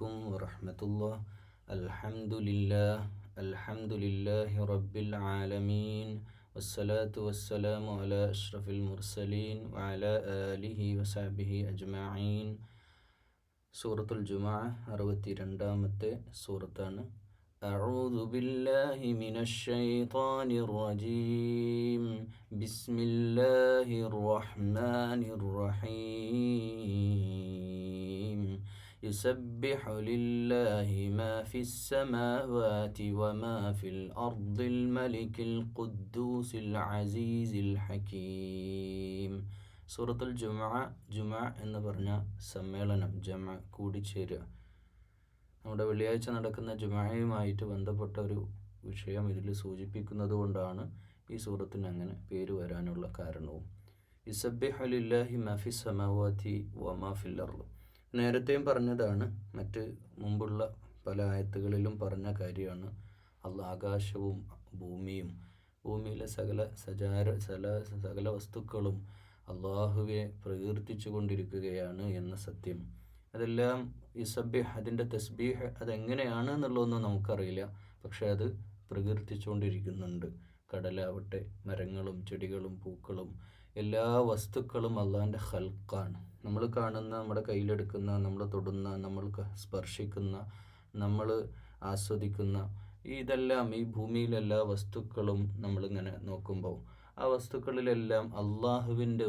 ورحمة الله. الحمد لله رب العالمين، والصلاة والسلام على أشرف المرسلين وعلى آله وصحبه أجمعين. സൂറത്തുൽ ജുമുഅ 62-ാമത്തെ സൂറത്താണ്. അഊദു ബില്ലാഹി മിനശ് ശൈത്വാനിർ റജീം. ബിസ്മില്ലാഹിർ റഹ്മാനിർ റഹീം. യുസബ്ബിഹു ലില്ലാഹി മാ ഫിസ്സമാവാതി വമാ ഫിൽ അർദിൽ മലിക്കിൽ ഖുദ്ദൂസിൽ അസീസിൽ ഹകീം. സൂറത്തുൽ ജുമുഅ എന്ന് പറഞ്ഞ സമ്മേളനം, കൂടിച്ചേരുക. നമ്മുടെ വെള്ളിയാഴ്ച നടക്കുന്ന ജുമുഅയുമായിട്ട് ബന്ധപ്പെട്ട ഒരു വിഷയം ഇതിൽ സൂചിപ്പിക്കുന്നത് കൊണ്ടാണ് ഈ സൂറത്തിന് അങ്ങനെ പേര് വരാനുള്ള കാരണവും. യുസബ്ബിഹു ലില്ലാഹി മാ ഫിസ് സമാവാതി വമാ ഫിൽ അർദ്. നേരത്തെയും പറഞ്ഞതാണ്, മറ്റ് മുമ്പുള്ള പല ആയത്തുകളിലും പറഞ്ഞ കാര്യമാണ്. ആകാശവും ഭൂമിയും ഭൂമിയിലെ സകല വസ്തുക്കളും അള്ളാഹുവെ പ്രകീർത്തിച്ചു കൊണ്ടിരിക്കുകയാണ് എന്ന സത്യം. അതെല്ലാം യുസബ്ബിഹ്, അതിൻ്റെ തസ്ബീഹ് അതെങ്ങനെയാണ് എന്നുള്ളതൊന്നും നമുക്കറിയില്ല, പക്ഷെ അത് പ്രകീർത്തിച്ചുകൊണ്ടിരിക്കുന്നുണ്ട്. കടലാവട്ടെ, മരങ്ങളും ചെടികളും പൂക്കളും എല്ലാ വസ്തുക്കളും അള്ളാഹിൻ്റെ ഖൽഖാണ്. നമ്മൾ കാണുന്ന, നമ്മുടെ കയ്യിലെടുക്കുന്ന, നമ്മൾ തൊടുന്ന, നമ്മൾ സ്പർശിക്കുന്ന, നമ്മൾ ആസ്വദിക്കുന്ന ഇതെല്ലാം, ഈ ഭൂമിയിലെല്ലാ വസ്തുക്കളും നമ്മളിങ്ങനെ നോക്കുമ്പോൾ ആ വസ്തുക്കളിലെല്ലാം അള്ളാഹിൻ്റെ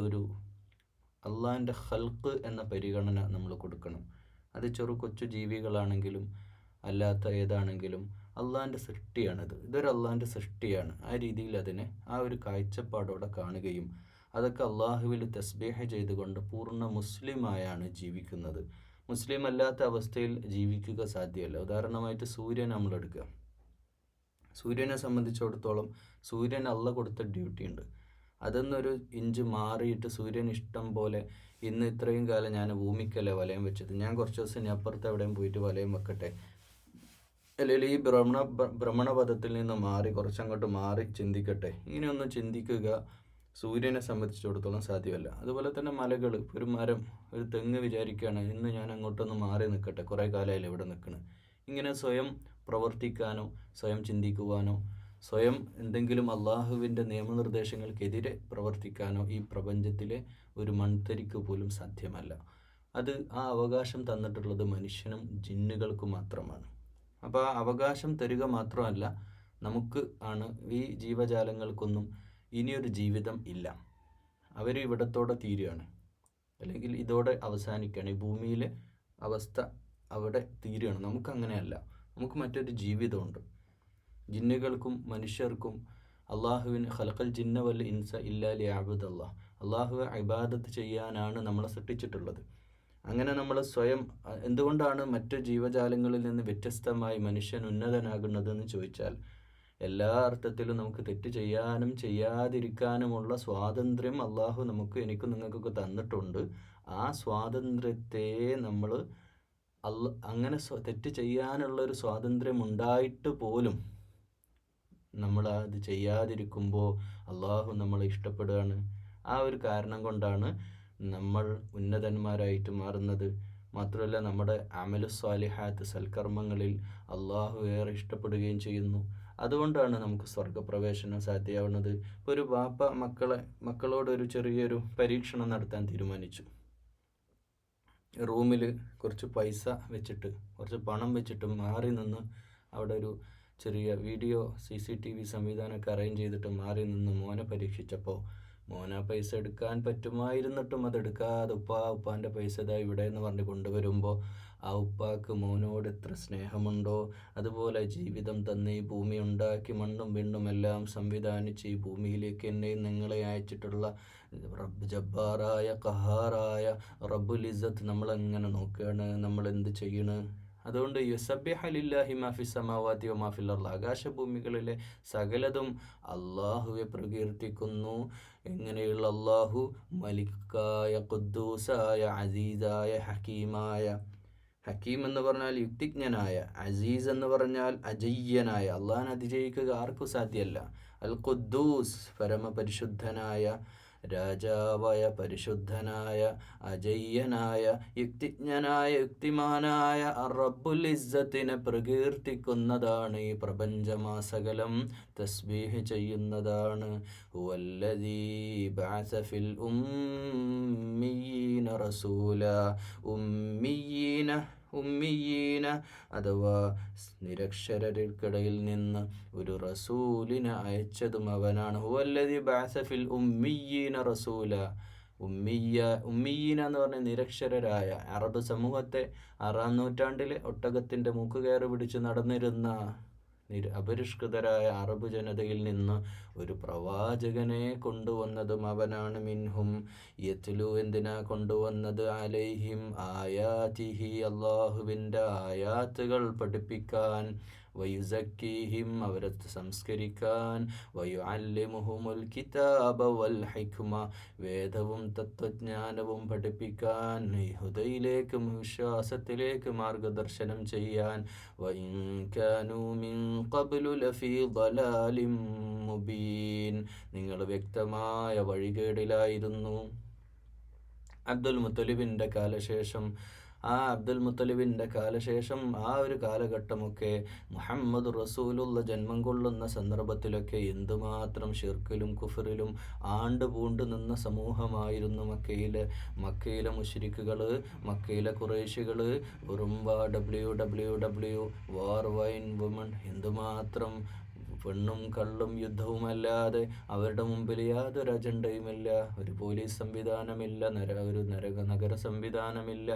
ഖൽഖ് എന്ന പരിഗണന നമ്മൾ കൊടുക്കണം. അത് കൊച്ചു ജീവികളാണെങ്കിലും അല്ലാത്ത ഏതാണെങ്കിലും അള്ളാഹിൻ്റെ സൃഷ്ടിയാണിത്. ഇതൊരു അള്ളാഹിൻ്റെ സൃഷ്ടിയാണ്. ആ രീതിയിൽ അതിനെ ആ ഒരു കാഴ്ചപ്പാടോടെ കാണുകയും അതൊക്കെ അള്ളാഹുവിൽ തസ്ബീഹ് ചെയ്തുകൊണ്ട് പൂർണ്ണ മുസ്ലിമായാണ് ജീവിക്കുന്നത്. മുസ്ലിം അല്ലാത്ത അവസ്ഥയിൽ ജീവിക്കുക സാധ്യമല്ല. ഉദാഹരണമായിട്ട് സൂര്യൻ നമ്മളെടുക്കുക. സൂര്യനെ സംബന്ധിച്ചിടത്തോളം സൂര്യൻ അള്ളാഹ് കൊടുത്ത ഡ്യൂട്ടി ഉണ്ട്. അതൊന്നൊരു ഇഞ്ച് മാറിയിട്ട് സൂര്യൻ ഇഷ്ടം പോലെ, ഇന്ന് ഇത്രയും കാലം ഞാൻ ഭൂമിക്കല്ലേ വലയം വെച്ചത്, ഞാൻ കുറച്ച് ദിവസം അപ്പുറത്ത് എവിടെയും പോയിട്ട് വലയം വെക്കട്ടെ, അല്ലെങ്കിൽ ഈ ഭ്രമണപഥത്തിൽ നിന്ന് മാറി കുറച്ചങ്ങോട്ട് മാറി ചിന്തിക്കട്ടെ, ഇങ്ങനെയൊന്നും ചിന്തിക്കുക സൂര്യനെ സംബന്ധിച്ചിടത്തോളം സാധ്യമല്ല. അതുപോലെ തന്നെ മലകൾ, ഒരു മരം, ഒരു തെങ്ങ് വിചാരിക്കുകയാണ് ഇന്ന് ഞാൻ അങ്ങോട്ടൊന്ന് മാറി നിൽക്കട്ടെ, കുറേ കാലമായില്ല ഇവിടെ നിൽക്കണം. ഇങ്ങനെ സ്വയം പ്രവർത്തിക്കാനോ സ്വയം ചിന്തിക്കുവാനോ സ്വയം എന്തെങ്കിലും അള്ളാഹുവിൻ്റെ നിയമനിർദ്ദേശങ്ങൾക്കെതിരെ പ്രവർത്തിക്കാനോ ഈ പ്രപഞ്ചത്തിലെ ഒരു മൺതരിക്ക് പോലും സാധ്യമല്ല. അത് ആ അവകാശം തന്നിട്ടുള്ളത് മനുഷ്യനും ജിന്നുകൾക്കും മാത്രമാണ്. അപ്പോൾ ആ അവകാശം തരിക മാത്രമല്ല, നമുക്ക് ആണ്. ഈ ജീവജാലങ്ങൾക്കൊന്നും ഇനിയൊരു ജീവിതം ഇല്ല. അവർ ഇവിടത്തോടെ തീരുകയാണ്, അല്ലെങ്കിൽ ഇതോടെ അവസാനിക്കുകയാണ്. ഈ ഭൂമിയിലെ അവസ്ഥ അവിടെ തീരുകയാണ്. നമുക്കങ്ങനെയല്ല, നമുക്ക് മറ്റൊരു ജീവിതമുണ്ട്. ജിന്നുകൾക്കും മനുഷ്യർക്കും അള്ളാഹുവിന് ഖലഖൽ ജിന്ന വൽ ഇൻസ ഇല്ലാ ലിയഅ്ബുദല്ലാഹ്, അള്ളാഹുവെ ഇബാദത്ത് ചെയ്യാനാണ് നമ്മളെ സൃഷ്ടിച്ചിട്ടുള്ളത്. അങ്ങനെ നമ്മൾ സ്വയം, എന്തുകൊണ്ടാണ് മറ്റു ജീവജാലങ്ങളിൽ നിന്ന് വ്യത്യസ്തമായി മനുഷ്യൻ ഉന്നതനാകുന്നതെന്ന് ചോദിച്ചാൽ, എല്ലാ അർത്ഥത്തിലും നമുക്ക് തെറ്റ് ചെയ്യാനും ചെയ്യാതിരിക്കാനുമുള്ള സ്വാതന്ത്ര്യം അള്ളാഹു എനിക്കും നിങ്ങൾക്കൊക്കെ തന്നിട്ടുണ്ട്. ആ സ്വാതന്ത്ര്യത്തെ നമ്മൾ അങ്ങനെ തെറ്റ് ചെയ്യാനുള്ളൊരു സ്വാതന്ത്ര്യം ഉണ്ടായിട്ട് പോലും നമ്മൾ അത് ചെയ്യാതിരിക്കുമ്പോൾ അള്ളാഹു നമ്മളെ ഇഷ്ടപ്പെടുകയാണ്. ആ ഒരു കാരണം കൊണ്ടാണ് നമ്മൾ ഉന്നതന്മാരായിട്ട് മാറുന്നത്. മാത്രമല്ല, നമ്മുടെ അമലു സ്വാലിഹാത്ത്, സൽക്കർമ്മങ്ങളിൽ അള്ളാഹു ഏറെ ഇഷ്ടപ്പെടുകയും ചെയ്യുന്നു. അതുകൊണ്ടാണ് നമുക്ക് സ്വർഗപ്രവേശനം സാധ്യമാവുന്നത്. ഇപ്പോൾ ഒരു ബാപ്പ മക്കളോട് ഒരു ചെറിയൊരു പരീക്ഷണം നടത്താൻ തീരുമാനിച്ചു. റൂമിൽ കുറച്ച് പൈസ വെച്ചിട്ട്, കുറച്ച് പണം വെച്ചിട്ട് മാറി നിന്ന്, അവിടെ ഒരു ചെറിയ വീഡിയോ CCTV സംവിധാനമൊക്കെ അറേഞ്ച് ചെയ്തിട്ട് മാറി നിന്ന് മോനെ പരീക്ഷിച്ചപ്പോൾ മോനെ പൈസ എടുക്കാൻ പറ്റുമായിരുന്നിട്ടും അതെടുക്കാതെ ഉപ്പാൻ്റെ പൈസ ഇതാ ഇവിടെ എന്ന് പറഞ്ഞ് കൊണ്ടുവരുമ്പോൾ ആ ഉപ്പാക്ക് മോനോട് എത്ര സ്നേഹമുണ്ടോ, അതുപോലെ ജീവിതം തന്ന് ഈ ഭൂമി ഉണ്ടാക്കി മണ്ണും വിണ്ണും എല്ലാം സംവിധാനിച്ച് ഈ ഭൂമിയിലേക്ക് എന്നെയും നിങ്ങളെ അയച്ചിട്ടുള്ള റബ്ബ് ജബ്ബാറായ ഖഹാറായ റബ്ബുൽ ഇസ്സത്ത് നമ്മളെങ്ങനെ നോക്കുകയാണ്, നമ്മൾ എന്ത് ചെയ്യണ്? അതുകൊണ്ട് യുസബ്ബിഹു ലില്ലാഹി മാ ഫിസ് സമാവാതി വമാ ഫിൽ അർദ്, ആകാശഭൂമികളിലെ സകലതും അള്ളാഹുവെ പ്രകീർത്തിക്കുന്നു. എങ്ങനെയുള്ള അള്ളാഹു? മലിക്കായ, ഖുദ്ദൂസായ, അസീസായ, ഹക്കീമായ. ഹക്കീം എന്ന് പറഞ്ഞാൽ യുക്തിജ്ഞനായ, അസീസ് എന്ന് പറഞ്ഞാൽ അജയ്യനായ. അള്ളാഹിനെ അതിജയിക്കുക ആർക്കും സാധ്യമല്ല. അൽ ഖുദ്ദൂസ്, പരമപരിശുദ്ധനായ, രാജാവായ പരിശുദ്ധനായ അജയ്യനായ യുക്തിജ്ഞനായ യുക്തിമാനായ റബ്ബുൽ ഇസ്സത്തിനെ പ്രകീർത്തിക്കുന്നതാണ് ഈ പ്രപഞ്ചമാസകലം തസ്ബീഹ് ചെയ്യുന്നതാണ്. ഹുവല്ലദീ ബഅസ ഫിൽ ഉമ്മീന റസൂല. ഉമ്മിയീന അഥവാ നിരക്ഷരർക്കിടയിൽ നിന്ന് ഒരു റസൂലിനെ അയച്ചതും അവനാണ്. ഹുവല്ലദീ ബഅസ ഫിൽ ഉമ്മിയീന റസൂല. ഉമ്മിയീന എന്ന് പറഞ്ഞ നിരക്ഷരരായ അറബ് സമൂഹത്തെ 6-ാം നൂറ്റാണ്ടിൽ ഒട്ടകത്തിൻ്റെ മൂക്കുകയറ് പിടിച്ച് നടന്നിരുന്ന അപരിഷ്കൃതരായ അറബ് ജനതയിൽ നിന്ന് ഒരു പ്രവാചകനെ കൊണ്ടുവന്നതും അവനാണ്. മിൻഹും യത്ലു എന്തിനാ കൊണ്ടുവന്നത്? അലൈഹിം ആയാതിഹി അള്ളാഹുവിൻ്റെ ആയാത്തുകൾ പഠിപ്പിക്കാൻ, വയുസക്കീഹിം അവരെ സംസ്കരിക്കാൻ, വയുഅല്ലിമുഹുമുൽ കിതാബ വൽ ഹിക്മ വേദവും തത്വജ്ഞാനവും പഠിപ്പിക്കാൻ, ഹുദയിലേക്ക് വിശ്വാസത്തിലേക്ക് മാർഗദർശനം ചെയ്യാൻ. വഇൻ കാനൂ മിൻ ഖബ്ലു ലഫീ ളലാലിൻ മുബീൻ നിങ്ങൾ വ്യക്തമായ വഴികേടിലായിരുന്നു. അബ്ദുൽ മുത്തലിബിൻ്റെ കാലശേഷം ആ ഒരു കാലഘട്ടമൊക്കെ മുഹമ്മദ് റസൂലുള്ള ജന്മം കൊള്ളുന്ന സന്ദർഭത്തിലൊക്കെ എന്തുമാത്രം ഷിർക്കിലും കുഫറിലും ആണ്ടുപൂണ്ടു നിന്ന സമൂഹമായിരുന്നു മക്കയിലെ മുശ്രിക്കുകൾ, മക്കയിലെ ഖുറൈശികൾ. ഉറുമ്പ WWW വാർ വൈൻ വുമൺ എന്തുമാത്രം പെണ്ണും കള്ളും യുദ്ധവുമല്ലാതെ അവരുടെ മുമ്പിൽ യാതൊരു അജണ്ടയുമില്ല. ഒരു പോലീസ് സംവിധാനമില്ല, ഒരു നഗര സംവിധാനമില്ല,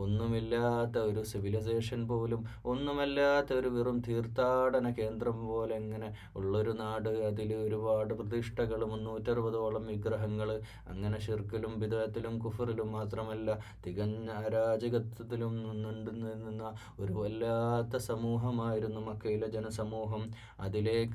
ഒന്നുമില്ലാത്ത ഒരു സിവിലൈസേഷൻ പോലും ഒന്നുമല്ലാത്ത ഒരു വെറും തീർത്ഥാടന കേന്ദ്രം പോലെ ഇങ്ങനെ ഉള്ളൊരു നാട്. അതിൽ ഒരുപാട് പ്രതിഷ്ഠകൾ, 360ഓളം വിഗ്രഹങ്ങൾ. അങ്ങനെ ഷിർക്കിലും ബിദ്അത്തിലും കുഫറിലും മാത്രമല്ല തികഞ്ഞ അരാജകത്വത്തിലും നിന്ന ഒരു വല്ലാത്ത സമൂഹമായിരുന്നു മക്കയിലെ ജനസമൂഹം. അതിലേക്കാണ്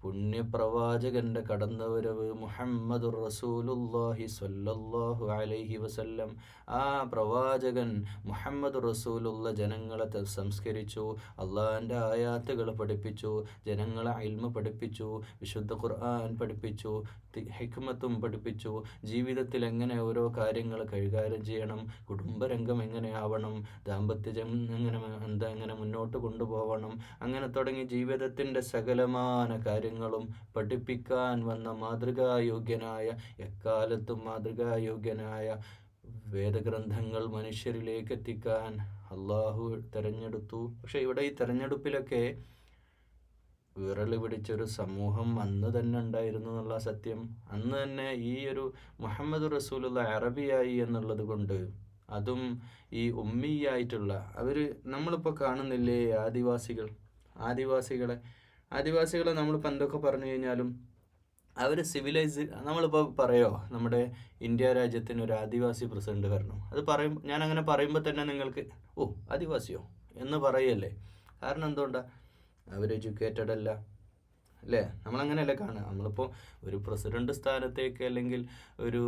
പുണ്യപ്രവാചകന്റെ കടന്നുവരവ്. മുഹമ്മദുർ റസൂലുള്ളാഹി സ്വല്ലല്ലാഹു അലൈഹി വസല്ലം. ആ പ്രവാചകൻ മുഹമ്മദ് റസൂലുള്ള ജനങ്ങളെ സംസ്കരിച്ചു, അള്ളാഹിൻ്റെ ആയാത്തുകൾ പഠിപ്പിച്ചു, ജനങ്ങളെ ഇൽമ പഠിപ്പിച്ചു, വിശുദ്ധ ഖുർആൻ പഠിപ്പിച്ചു, ഹിക്മത്തും പഠിപ്പിച്ചു, ജീവിതത്തിൽ എങ്ങനെ ഓരോ കാര്യങ്ങൾ കൈകാര്യം ചെയ്യണം, കുടുംബരംഗം എങ്ങനെയാവണം, ദാമ്പത്യജം എങ്ങനെ മുന്നോട്ട് കൊണ്ടുപോകണം, അങ്ങനെ തുടങ്ങി ജീവിതത്തിൻ്റെ സകലമാന കാര്യങ്ങളും പഠിപ്പിക്കാൻ വന്ന എക്കാലത്തും മാതൃകായോഗ്യനായ വേദഗ്രന്ഥങ്ങൾ മനുഷ്യരിലേക്ക് എത്തിക്കാൻ അള്ളാഹു തെരഞ്ഞെടുത്തു. പക്ഷെ ഇവിടെ ഈ തെരഞ്ഞെടുപ്പിലൊക്കെ വിരൽ പിടിച്ചൊരു സമൂഹം അന്ന് തന്നെ ഉണ്ടായിരുന്നു എന്നുള്ള സത്യം. അന്ന് തന്നെ ഈ ഒരു മുഹമ്മദ് റസൂലുള്ള അറബിയായി എന്നുള്ളത് കൊണ്ട്, അതും ഈ ഉമ്മിയായിട്ടുള്ള നമ്മളിപ്പോൾ കാണുന്നില്ലേ ആദിവാസികളെ നമ്മളിപ്പോൾ എന്തൊക്കെ പറഞ്ഞു കഴിഞ്ഞാലും അവർ നമ്മളിപ്പോൾ പറയോ നമ്മുടെ ഇന്ത്യ രാജ്യത്തിന് ഒരു ആദിവാസി പ്രസിഡന്റ് വരണം, അത് ഞാനങ്ങനെ പറയുമ്പോൾ തന്നെ നിങ്ങൾക്ക് ആദിവാസിയോ എന്ന് പറയല്ലേ. കാരണം എന്തുകൊണ്ടാണ്? അവർ എഡ്യൂക്കേറ്റഡ് അല്ല, അല്ലേ? നമ്മളങ്ങനെയല്ലേ കാണുക. നമ്മളിപ്പോൾ ഒരു പ്രസിഡന്റ് സ്ഥാനത്തേക്ക് അല്ലെങ്കിൽ ഒരു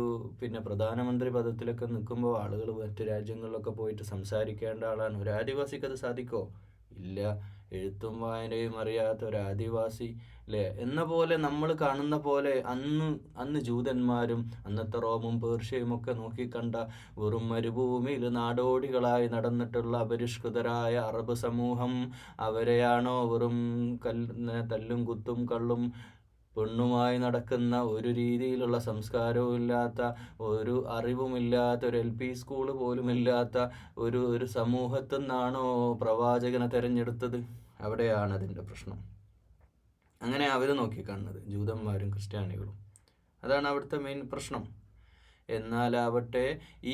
പ്രധാനമന്ത്രി പദത്തിലൊക്കെ നിൽക്കുമ്പോൾ ആളുകൾ മറ്റു രാജ്യങ്ങളിലൊക്കെ പോയിട്ട് സംസാരിക്കേണ്ട ആളാണ്. ഒരു ആദിവാസിക്ക് അത് സാധിക്കുമോ? ഇല്ല. എഴുത്തും വായനയും അറിയാത്ത ഒരു ആദിവാസി, അല്ലേ? എന്ന പോലെ നമ്മൾ കാണുന്ന പോലെ അന്ന് ജൂതന്മാരും അന്നത്തെ റോമും പേർഷ്യയും ഒക്കെ നോക്കിക്കണ്ട വെറും മരുഭൂമിയിൽ നാടോടികളായി നടന്നിട്ടുള്ള അപരിഷ്കൃതരായ അറബ് സമൂഹം, അവരെയാണോ വെറും തല്ലും കുത്തും കള്ളും പെണ്ണുമായി നടക്കുന്ന, ഒരു രീതിയിലുള്ള സംസ്കാരവും ഇല്ലാത്ത, ഒരു അറിവുമില്ലാത്ത, ഒരു LP സ്കൂള് പോലും ഇല്ലാത്ത ഒരു സമൂഹത്തിൽ നിന്നാണോ പ്രവാചകനെ തിരഞ്ഞെടുത്തത്? അവിടെയാണ് അതിൻ്റെ പ്രശ്നം. അങ്ങനെ അവർ നോക്കിക്കാണുന്നത് ജൂതന്മാരും ക്രിസ്ത്യാനികളും. അതാണ് അവിടുത്തെ മെയിൻ പ്രശ്നം. എന്നാലാവട്ടെ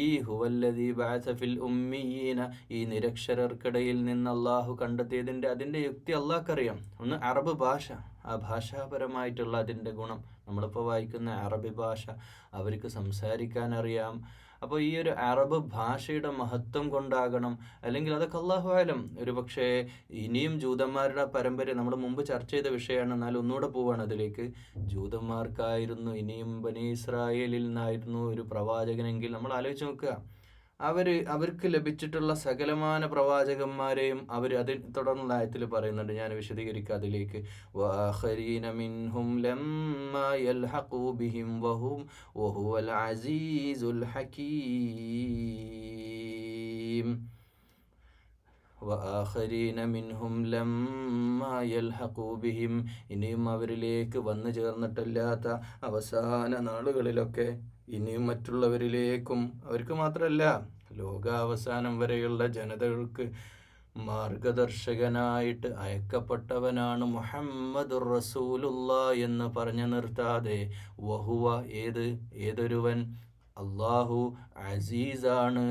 ഈ ഹുവല്ലദീ ബഅസ ഫിൽ ഉമ്മീന, ഈ നിരക്ഷരർക്കിടയിൽ നിന്ന് അള്ളാഹു കണ്ടെത്തിയതിൻ്റെ അതിൻ്റെ യുക്തി അള്ളാഹ്ക്കറിയാം. ഒന്ന് അറബ് ഭാഷ, ആ ഭാഷാപരമായിട്ടുള്ള അതിൻ്റെ ഗുണം. നമ്മളിപ്പോൾ വായിക്കുന്ന അറബി ഭാഷ അവർക്ക് സംസാരിക്കാൻ അറിയാം. അപ്പോൾ ഈ ഒരു അറബ് ഭാഷയുടെ മഹത്വം കൊണ്ടാകണം, അല്ലെങ്കിൽ അതൊക്കെ അല്ലാഹു ആലം. ഒരു പക്ഷേ ഇനിയും ജൂതന്മാരുടെ പരമ്പര നമ്മൾ മുമ്പ് ചർച്ച ചെയ്ത വിഷയമാണ്, എന്നാലും ഒന്നുകൂടെ പോവാണ് അതിലേക്ക്. ജൂതന്മാർക്കായിരുന്നു, ഇനിയും ബനി ഇസ്രായേലിൽ നിന്നായിരുന്നു ഒരു പ്രവാചകനെങ്കിൽ നമ്മൾ ആലോചിച്ച് നോക്കുക. അവർക്ക് ലഭിച്ചിട്ടുള്ള സകലമാന പ്രവാചകന്മാരെയും അതിൽ തുടർന്നുള്ള ആയത്തിൽ പറയുന്നുണ്ട്, ഞാൻ വിശദീകരിക്കുക അതിലേക്ക്. വആഖരീന മിൻഹും ലമ്മാ യൽഹഖൂ ബിഹിം വഹുവൽ അസീസുൽ ഹകീം. വആഖരീന മിൻഹും ലമ്മാ യൽഹഖൂ ബിഹിം, ഇനിയും അവരിലേക്ക് വന്നു ചേർന്നിട്ടില്ലാത്ത അവസാന നാളുകളിലൊക്കെ ഇനിയും മറ്റുള്ളവരിലേക്കും, അവർക്ക് മാത്രമല്ല ലോകാവസാനം വരെയുള്ള ജനതകൾക്ക് മാർഗദർശകനായിട്ട് അയക്കപ്പെട്ടവനാണ് മുഹമ്മദുർ റസൂലുള്ളാഹ് എന്ന് പറഞ്ഞു നിർത്താതെ വഹുവ ഏതൊരുവൻ അള്ളാഹു അസീസാണ്,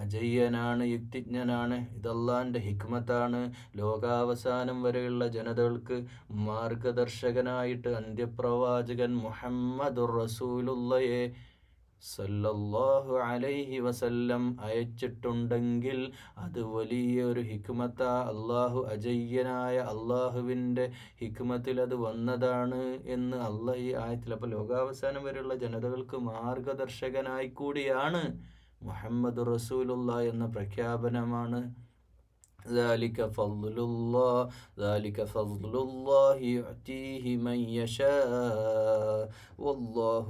അജയ്യനാണ്, യുക്തിജ്ഞനാണ്. ഇതല്ലാൻ്റെ ഹിക്മത്താണ്. ലോകാവസാനം വരെയുള്ള ജനതകൾക്ക് മാർഗദർശകനായിട്ട് അന്ത്യപ്രവാചകൻ മുഹമ്മദുർ റസൂലുള്ളയെ സല്ലല്ലാഹു അലൈഹി വസല്ലം അയച്ചിട്ടുണ്ടെങ്കിൽ അത് വലിയൊരു ഹിക്മത്താ. അജയ്യനായ അള്ളാഹുവിൻ്റെ ഹിക്മത്തിൽ അത് വന്നതാണ് എന്ന് അള്ളാഹ് ഈ ആയത്തിൽ. അപ്പോൾ ലോകാവസാനം വരെയുള്ള ജനതകൾക്ക് മാർഗദർശകനായി കൂടിയാണ് മുഹമ്മദ് റസൂലുള്ളാഹ് എന്ന പ്രഖ്യാപനമാണ്. ذلك فضل الله يؤتيه من يشاء والله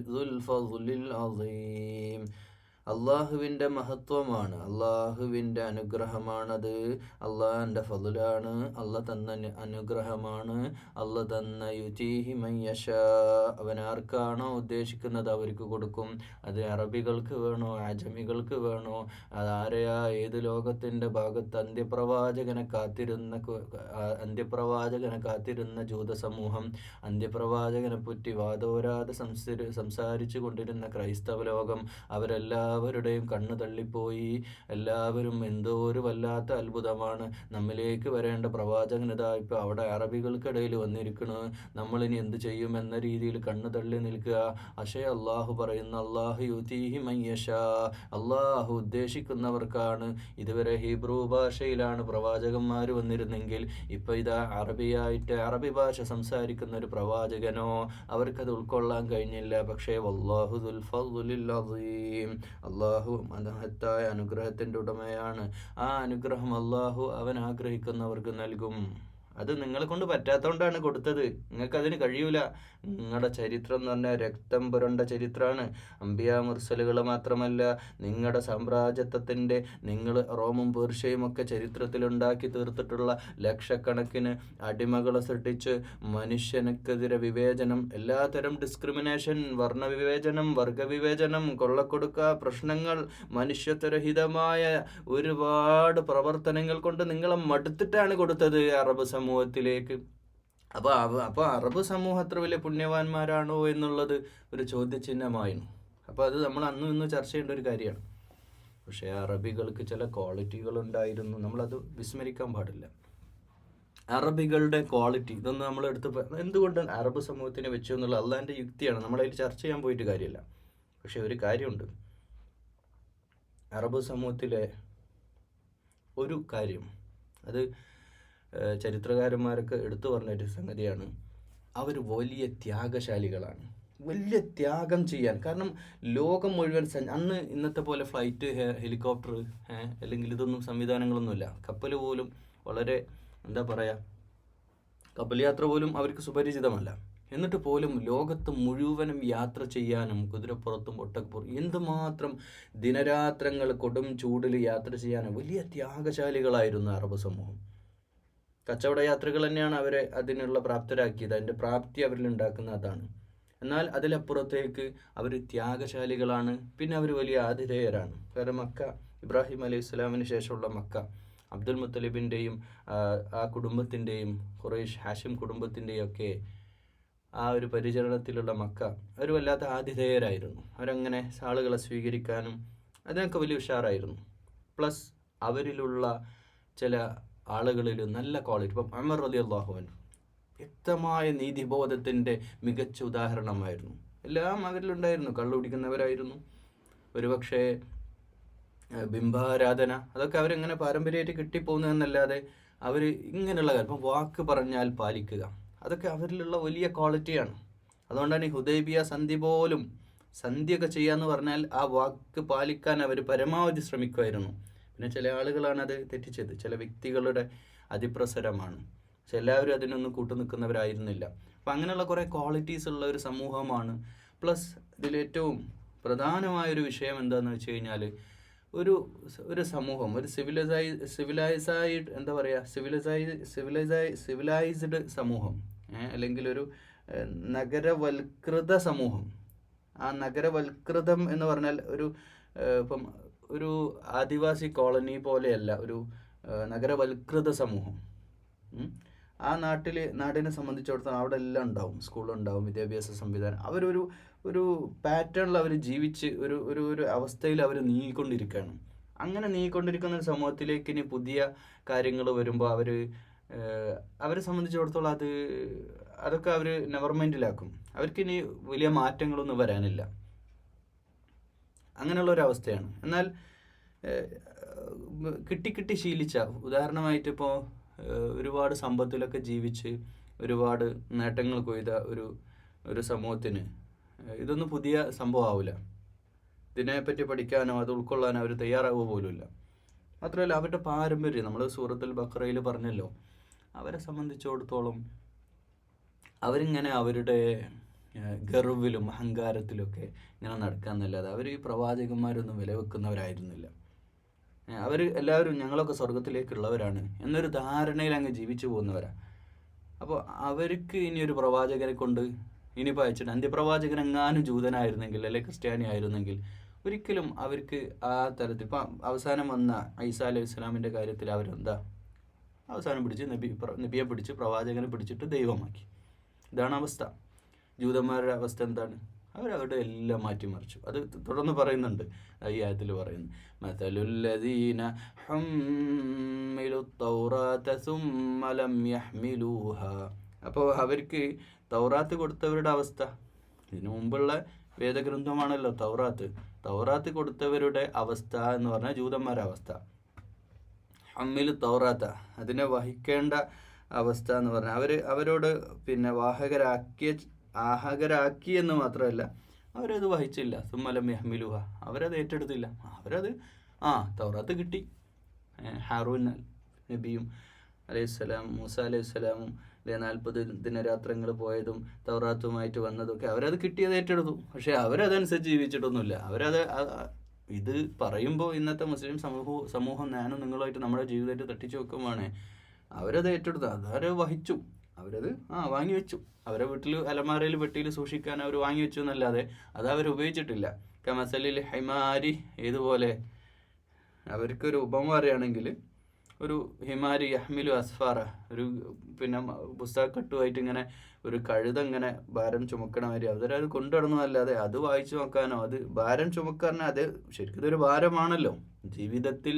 ذو الفضل العظيم. അള്ളാഹുവിൻ്റെ മഹത്വമാണ്, അള്ളാഹുവിൻ്റെ അനുഗ്രഹമാണത്, അള്ളാഹിൻ്റെ ഫضലാണ്, അള്ളാഹ് തന്ന അനുഗ്രഹമാണ്. അള്ളാഹ് തന്ന യുതീഹി മൻ യശാ, അവൻ ആർക്കാണോ ഉദ്ദേശിക്കുന്നത് അവർക്ക് കൊടുക്കും. അത് അറബികൾക്ക് വേണോ അജമികൾക്ക് വേണോ, അതാരെയാ ഏത് ലോകത്തിൻ്റെ ഭാഗത്ത് അന്ത്യപ്രവാചകനെ കാത്തിരുന്ന ജൂത സമൂഹം, അന്ത്യപ്രവാചകനെ പറ്റി വാദോരാതെ സംസാരിച്ചു കൊണ്ടിരുന്ന ക്രൈസ്തവ ലോകം, അവരുടെയും കണ്ണ് തള്ളിപ്പോയി. എല്ലാവരും എന്തോ ഒരു വല്ലാത്ത അത്ഭുതമാണ്, നമ്മിലേക്ക് വരേണ്ട പ്രവാചകൻ ഇതാ ഇപ്പോൾ അവിടെ അറബികൾക്കിടയിൽ വന്നിരിക്കണു, നമ്മളിനി എന്ത് ചെയ്യും എന്ന രീതിയിൽ കണ്ണ് തള്ളി നിൽക്കുക. പക്ഷേ അള്ളാഹു പറയുന്ന അള്ളാഹു യുതീഹി മൻ യശാ, അള്ളാഹു ഉദ്ദേശിക്കുന്നവർക്കാണ്. ഇതുവരെ ഹീബ്രു ഭാഷയിലാണ് പ്രവാചകന്മാർ വന്നിരുന്നെങ്കിൽ ഇപ്പോൾ ഇതാ അറബി ഭാഷ സംസാരിക്കുന്ന ഒരു പ്രവാചകനോ അവർക്കത് ഉൾക്കൊള്ളാൻ കഴിഞ്ഞില്ല. പക്ഷേ വല്ലാഹു ദുൽ ഫദ്ലിൽ അസീം, അള്ളാഹു മഹത്തായ അനുഗ്രഹത്തിൻ്റെ ഉടമയാണ്. ആ അനുഗ്രഹം അള്ളാഹു അവൻ ആഗ്രഹിക്കുന്നവർക്ക് നൽകും. അത് നിങ്ങളെ കൊണ്ട് പറ്റാത്തതുകൊണ്ടാണ് കൊടുത്തത്, നിങ്ങൾക്കതിന് കഴിയൂല. നിങ്ങളുടെ ചരിത്രം എന്ന് പറഞ്ഞാൽ രക്തം പുരണ്ട ചരിത്രമാണ്. അംബിയാ മുർസലുകൾ മാത്രമല്ല, നിങ്ങളുടെ സാമ്രാജ്യത്വത്തിൻ്റെ നിങ്ങൾ റോമും പേർഷ്യയും ഒക്കെ ചരിത്രത്തിലുണ്ടാക്കി തീർത്തിട്ടുള്ള ലക്ഷക്കണക്കിന് അടിമകളെ സൃഷ്ടിച്ച് മനുഷ്യനക്കെതിരെ വിവേചനം, എല്ലാത്തരം ഡിസ്ക്രിമിനേഷൻ, വർണ്ണവിവേചനം, വർഗവിവേചനം, കൊള്ളക്കൊടുക്ക പ്രശ്നങ്ങൾ, മനുഷ്യത്വരഹിതമായ ഒരുപാട് പ്രവർത്തനങ്ങൾ കൊണ്ട് നിങ്ങളെ മടുത്തിട്ടാണ് കൊടുത്തത് അറബ് സമൂഹത്തിലേക്ക്. അപ്പോൾ അറബ് സമൂഹം അത്ര വലിയ പുണ്യവാന്മാരാണോ എന്നുള്ളത് ഒരു ചോദ്യചിഹ്നമായിരുന്നു. അപ്പോൾ അത് നമ്മൾ അന്നും ഇന്നും ചർച്ച ചെയ്യേണ്ട ഒരു കാര്യമാണ്. പക്ഷേ അറബികൾക്ക് ചില ക്വാളിറ്റികളുണ്ടായിരുന്നു, നമ്മളത് വിസ്മരിക്കാൻ പാടില്ല. അറബികളുടെ ക്വാളിറ്റി ഇതൊന്നും നമ്മൾ എന്തുകൊണ്ട് അറബ് സമൂഹത്തിനെ വെച്ചു എന്നുള്ള അള്ളാഹിൻ്റെ യുക്തിയാണ്, നമ്മളതിൽ ചർച്ച ചെയ്യാൻ പോയിട്ട് കാര്യമില്ല. പക്ഷേ ഒരു കാര്യമുണ്ട്, അറബ് സമൂഹത്തിലെ ഒരു കാര്യം, അത് ചരിത്രകാരന്മാരൊക്കെ എടുത്തു പറഞ്ഞൊരു സംഗതിയാണ്, അവർ വലിയ ത്യാഗശാലികളാണ്. വലിയ ത്യാഗം ചെയ്യാൻ, കാരണം ലോകം മുഴുവൻ അന്ന് ഇന്നത്തെ പോലെ ഫ്ലൈറ്റ്, ഹെലികോപ്റ്റർ അല്ലെങ്കിൽ ഇതൊന്നും സംവിധാനങ്ങളൊന്നുമില്ല. കപ്പൽ പോലും വളരെ കപ്പൽ യാത്ര പോലും അവർക്ക് സുപരിചിതമല്ല. എന്നിട്ട് പോലും ലോകത്ത് മുഴുവനും യാത്ര ചെയ്യാനും കുതിരപ്പുറത്തും ഒട്ടകപ്പുറത്തും എന്തുമാത്രം ദിനരാത്രങ്ങൾ കൊടും ചൂടിൽ യാത്ര ചെയ്യാനും വലിയ ത്യാഗശാലികളായിരുന്നു അറബ് സമൂഹം. കച്ചവട യാത്രകൾ തന്നെയാണ് അവരെ അതിനുള്ള പ്രാപ്തരാക്കിയത്, അതിൻ്റെ പ്രാപ്തി അവരിൽ ഉണ്ടാക്കുന്ന അതാണ്. എന്നാൽ അതിലപ്പുറത്തേക്ക് അവർ ത്യാഗശാലികളാണ്. പിന്നെ അവർ വലിയ ആതിഥേയരാണ്. കാരണം മക്ക, ഇബ്രാഹിം അലൈഹി സ്വലാമിന് ശേഷമുള്ള മക്ക, അബ്ദുൽ മുത്തലിബിൻ്റെയും ആ കുടുംബത്തിൻ്റെയും ഖുറൈഷ് ഹാഷിം കുടുംബത്തിൻ്റെയും ഒക്കെ ആ ഒരു പരിചരണത്തിലുള്ള മക്ക, അവർ വല്ലാത്ത ആതിഥേയരായിരുന്നു. അവരങ്ങനെ ആളുകളെ സ്വീകരിക്കാനും അതിനൊക്കെ വലിയ ഉഷാറായിരുന്നു. പ്ലസ് അവരിലുള്ള ചില ആളുകളിൽ നല്ല ക്വാളിറ്റി, ഇപ്പം ഉമർ റളിയല്ലാഹു അൻഹു വ്യക്തമായ നീതിബോധത്തിൻ്റെ മികച്ച ഉദാഹരണമായിരുന്നു. എല്ലാം അവരിലുണ്ടായിരുന്നു. കള്ളു കുടിക്കുന്നവരായിരുന്നു, ഒരുപക്ഷെ ബിംബാരാധന, അതൊക്കെ അവരെങ്ങനെ പാരമ്പര്യമായിട്ട് കിട്ടിപ്പോകുന്നതെന്നല്ലാതെ അവർ ഇങ്ങനെയുള്ള കാര്യം, ഇപ്പം വാക്ക് പറഞ്ഞാൽ പാലിക്കുക, അതൊക്കെ അവരിലുള്ള വലിയ ക്വാളിറ്റിയാണ്. അതുകൊണ്ടാണ് ഈ ഹുദൈബിയ സന്ധി പോലും സന്ധ്യയൊക്കെ ചെയ്യാന്ന് പറഞ്ഞാൽ ആ വാക്ക് പാലിക്കാൻ അവർ പരമാവധി ശ്രമിക്കുമായിരുന്നു. പിന്നെ ചില ആളുകളാണ് അത് തെറ്റിച്ചത്, ചില വ്യക്തികളുടെ അതിപ്രസരമാണ്. പക്ഷെ എല്ലാവരും അതിനൊന്നും കൂട്ടുനിൽക്കുന്നവരായിരുന്നില്ല. അപ്പം അങ്ങനെയുള്ള കുറേ ക്വാളിറ്റീസ് ഉള്ള ഒരു സമൂഹമാണ്. പ്ലസ് ഇതിലേറ്റവും പ്രധാനമായൊരു വിഷയം എന്താണെന്ന് വെച്ച് കഴിഞ്ഞാൽ ഒരു സമൂഹം, ഒരു സിവിലൈസ്ഡ് എന്താ പറയുക, സിവിലൈസ്ഡ് സമൂഹം, അല്ലെങ്കിൽ ഒരു നഗരവൽകൃത സമൂഹം. ആ നഗരവൽകൃതം എന്ന് പറഞ്ഞാൽ ഇപ്പം ഒരു ആദിവാസി കോളനി പോലെയല്ല ഒരു നഗരവൽകൃത സമൂഹം. ആ നാടിനെ സംബന്ധിച്ചിടത്തോളം അവിടെ എല്ലാം ഉണ്ടാവും, സ്കൂളുണ്ടാവും, വിദ്യാഭ്യാസ സംവിധാനം. ഒരു പാറ്റേണിൽ അവർ ജീവിച്ച് ഒരു അവസ്ഥയിൽ അവർ നീങ്ങിക്കൊണ്ടിരിക്കുകയാണ്. അങ്ങനെ നീങ്ങിക്കൊണ്ടിരിക്കുന്ന ഒരു സമൂഹത്തിലേക്ക് ഇനി പുതിയ കാര്യങ്ങൾ വരുമ്പോൾ അവരെ സംബന്ധിച്ചിടത്തോളം അതൊക്കെ അവർ നെവർ മൈൻഡിലാക്കും. അവർക്കിനി വലിയ മാറ്റങ്ങളൊന്നും വരാനില്ല. അങ്ങനെയുള്ളൊരവസ്ഥയാണ്. എന്നാൽ കിട്ടി ശീലിച്ച, ഉദാഹരണമായിട്ട് ഇപ്പോൾ ഒരുപാട് സമ്പത്തിലൊക്കെ ജീവിച്ച് ഒരുപാട് നേട്ടങ്ങൾ കൊയ്ത ഒരു സമൂഹത്തിന് ഇതൊന്നും പുതിയ സംഭവമാവില്ല. ഇതിനെപ്പറ്റി പഠിക്കാനോ അത് ഉൾക്കൊള്ളാനോ അവർ തയ്യാറാവുക പോലുമില്ല. മാത്രമല്ല അവരുടെ പാരമ്പര്യം, നമ്മൾ സൂറത്തുൽ ബഖറയിൽ പറഞ്ഞല്ലോ, അവരെ സംബന്ധിച്ചിടത്തോളം അവരിങ്ങനെ അവരുടെ ഗർവിലും അഹങ്കാരത്തിലൊക്കെ ഇങ്ങനെ നടക്കാന്നല്ലാതെ അവർ ഈ പ്രവാചകന്മാരൊന്നും വിലവെക്കുന്നവരായിരുന്നില്ല. അവർ എല്ലാവരും ഞങ്ങളൊക്കെ സ്വർഗത്തിലേക്കുള്ളവരാണ് എന്നൊരു ധാരണയിൽ അങ്ങ് ജീവിച്ചു പോകുന്നവരാണ്. അപ്പോൾ അവർക്ക് ഇനി ഒരു പ്രവാചകനെ കൊണ്ട് ഇനിയിപ്പോൾ അയച്ചിട്ട്, അന്ത്യപ്രവാചകൻ എങ്ങാനും ജൂതനായിരുന്നെങ്കിൽ അല്ലെങ്കിൽ ക്രിസ്ത്യാനി ആയിരുന്നെങ്കിൽ ഒരിക്കലും അവർക്ക് ആ തരത്തിൽ, ഇപ്പം അവസാനം വന്ന ഈസാ അലൈഹി ഇസ്ലാമിൻ്റെ കാര്യത്തിൽ അവരെന്താ അവസാനം പിടിച്ച് നബിയെ പിടിച്ച് പ്രവാചകനെ പിടിച്ചിട്ട് ദൈവമാക്കി. ഇതാണ് അവസ്ഥ. ജൂതന്മാരുടെ അവസ്ഥ എന്താണ്? അവരവരുടെ എല്ലാം മാറ്റിമറിച്ചു. അത് തുടർന്ന് പറയുന്നുണ്ട്, ഈ ആയത്തിൽ പറയുന്നു, മതലുല്ലദീന ഹമ്മിലു തൗറാത സുമ്മ ലം യഹ്മിലൂഹാ. അപ്പോൾ അവർക്ക് തൗറാത്ത് കൊടുത്തവരുടെ അവസ്ഥ, ഇതിനു മുമ്പുള്ള വേദഗ്രന്ഥമാണല്ലോ തൗറാത്ത് കൊടുത്തവരുടെ അവസ്ഥ എന്ന് പറഞ്ഞാൽ ജൂതന്മാരുടെ അവസ്ഥ. ഹമ്മിലു തൗറാത്ത, അതിനെ വഹിക്കേണ്ട അവസ്ഥ എന്ന് പറഞ്ഞാൽ അവരോട് പിന്നെ വാഹകരാക്കി എന്ന് മാത്രമല്ല, അവരത് വഹിച്ചില്ല. സുമ്മലം യഹ്മിലുഹ, അവരത് ഏറ്റെടുത്തില്ല. തൗറാത്ത് കിട്ടി. ഹാറൂൻ നബിയും അലൈഹിസ്സലാം, മൂസ അലൈഹിസ്സലാമും 40 ദിനരാത്രങ്ങൾ പോയതും തൗറാത്തുമായിട്ട് വന്നതൊക്കെ അവരത് കിട്ടിയത് ഏറ്റെടുത്തു. പക്ഷെ അവരതനുസരിച്ച് ജീവിച്ചിട്ടൊന്നുമില്ല. ഇത് പറയുമ്പോൾ ഇന്നത്തെ മുസ്ലിം സമൂഹം ഞാനും നിങ്ങളുമായിട്ട് നമ്മുടെ ജീവിതമായിട്ട് തട്ടിച്ചു വെക്കുമ്പോഴാണ് അവരത് ഏറ്റെടുത്തു, അതവരെ വഹിച്ചു, അവരത് വാങ്ങി വെച്ചു. അവരെ വീട്ടിൽ അലമാരയിൽ പെട്ടിയിൽ സൂക്ഷിക്കാൻ അവർ വാങ്ങി വെച്ചു എന്നല്ലാതെ അത് അവർ ഉപയോഗിച്ചിട്ടില്ല. കമസലിൽ ഹൈമാരി, ഏതുപോലെ അവർക്കൊരു ഉപമ പറയുകയാണെങ്കിൽ, ഒരു ഹിമാരി യഹ്മിലു അസ്ഫാറ, പിന്നെ പുസ്തകക്കെട്ടുമായിട്ട് ഇങ്ങനെ ഒരു കഴുത ഇങ്ങനെ ഭാരം ചുമക്കണ മാതിരി അവരത് കൊണ്ടുനടന്നതല്ലാതെ അത് വായിച്ചു നോക്കാനോ, അത് ഭാരം ചുമക്കാനോ, അത് ശരിക്കും ഇതൊരു ഭാരമാണല്ലോ. ജീവിതത്തിൽ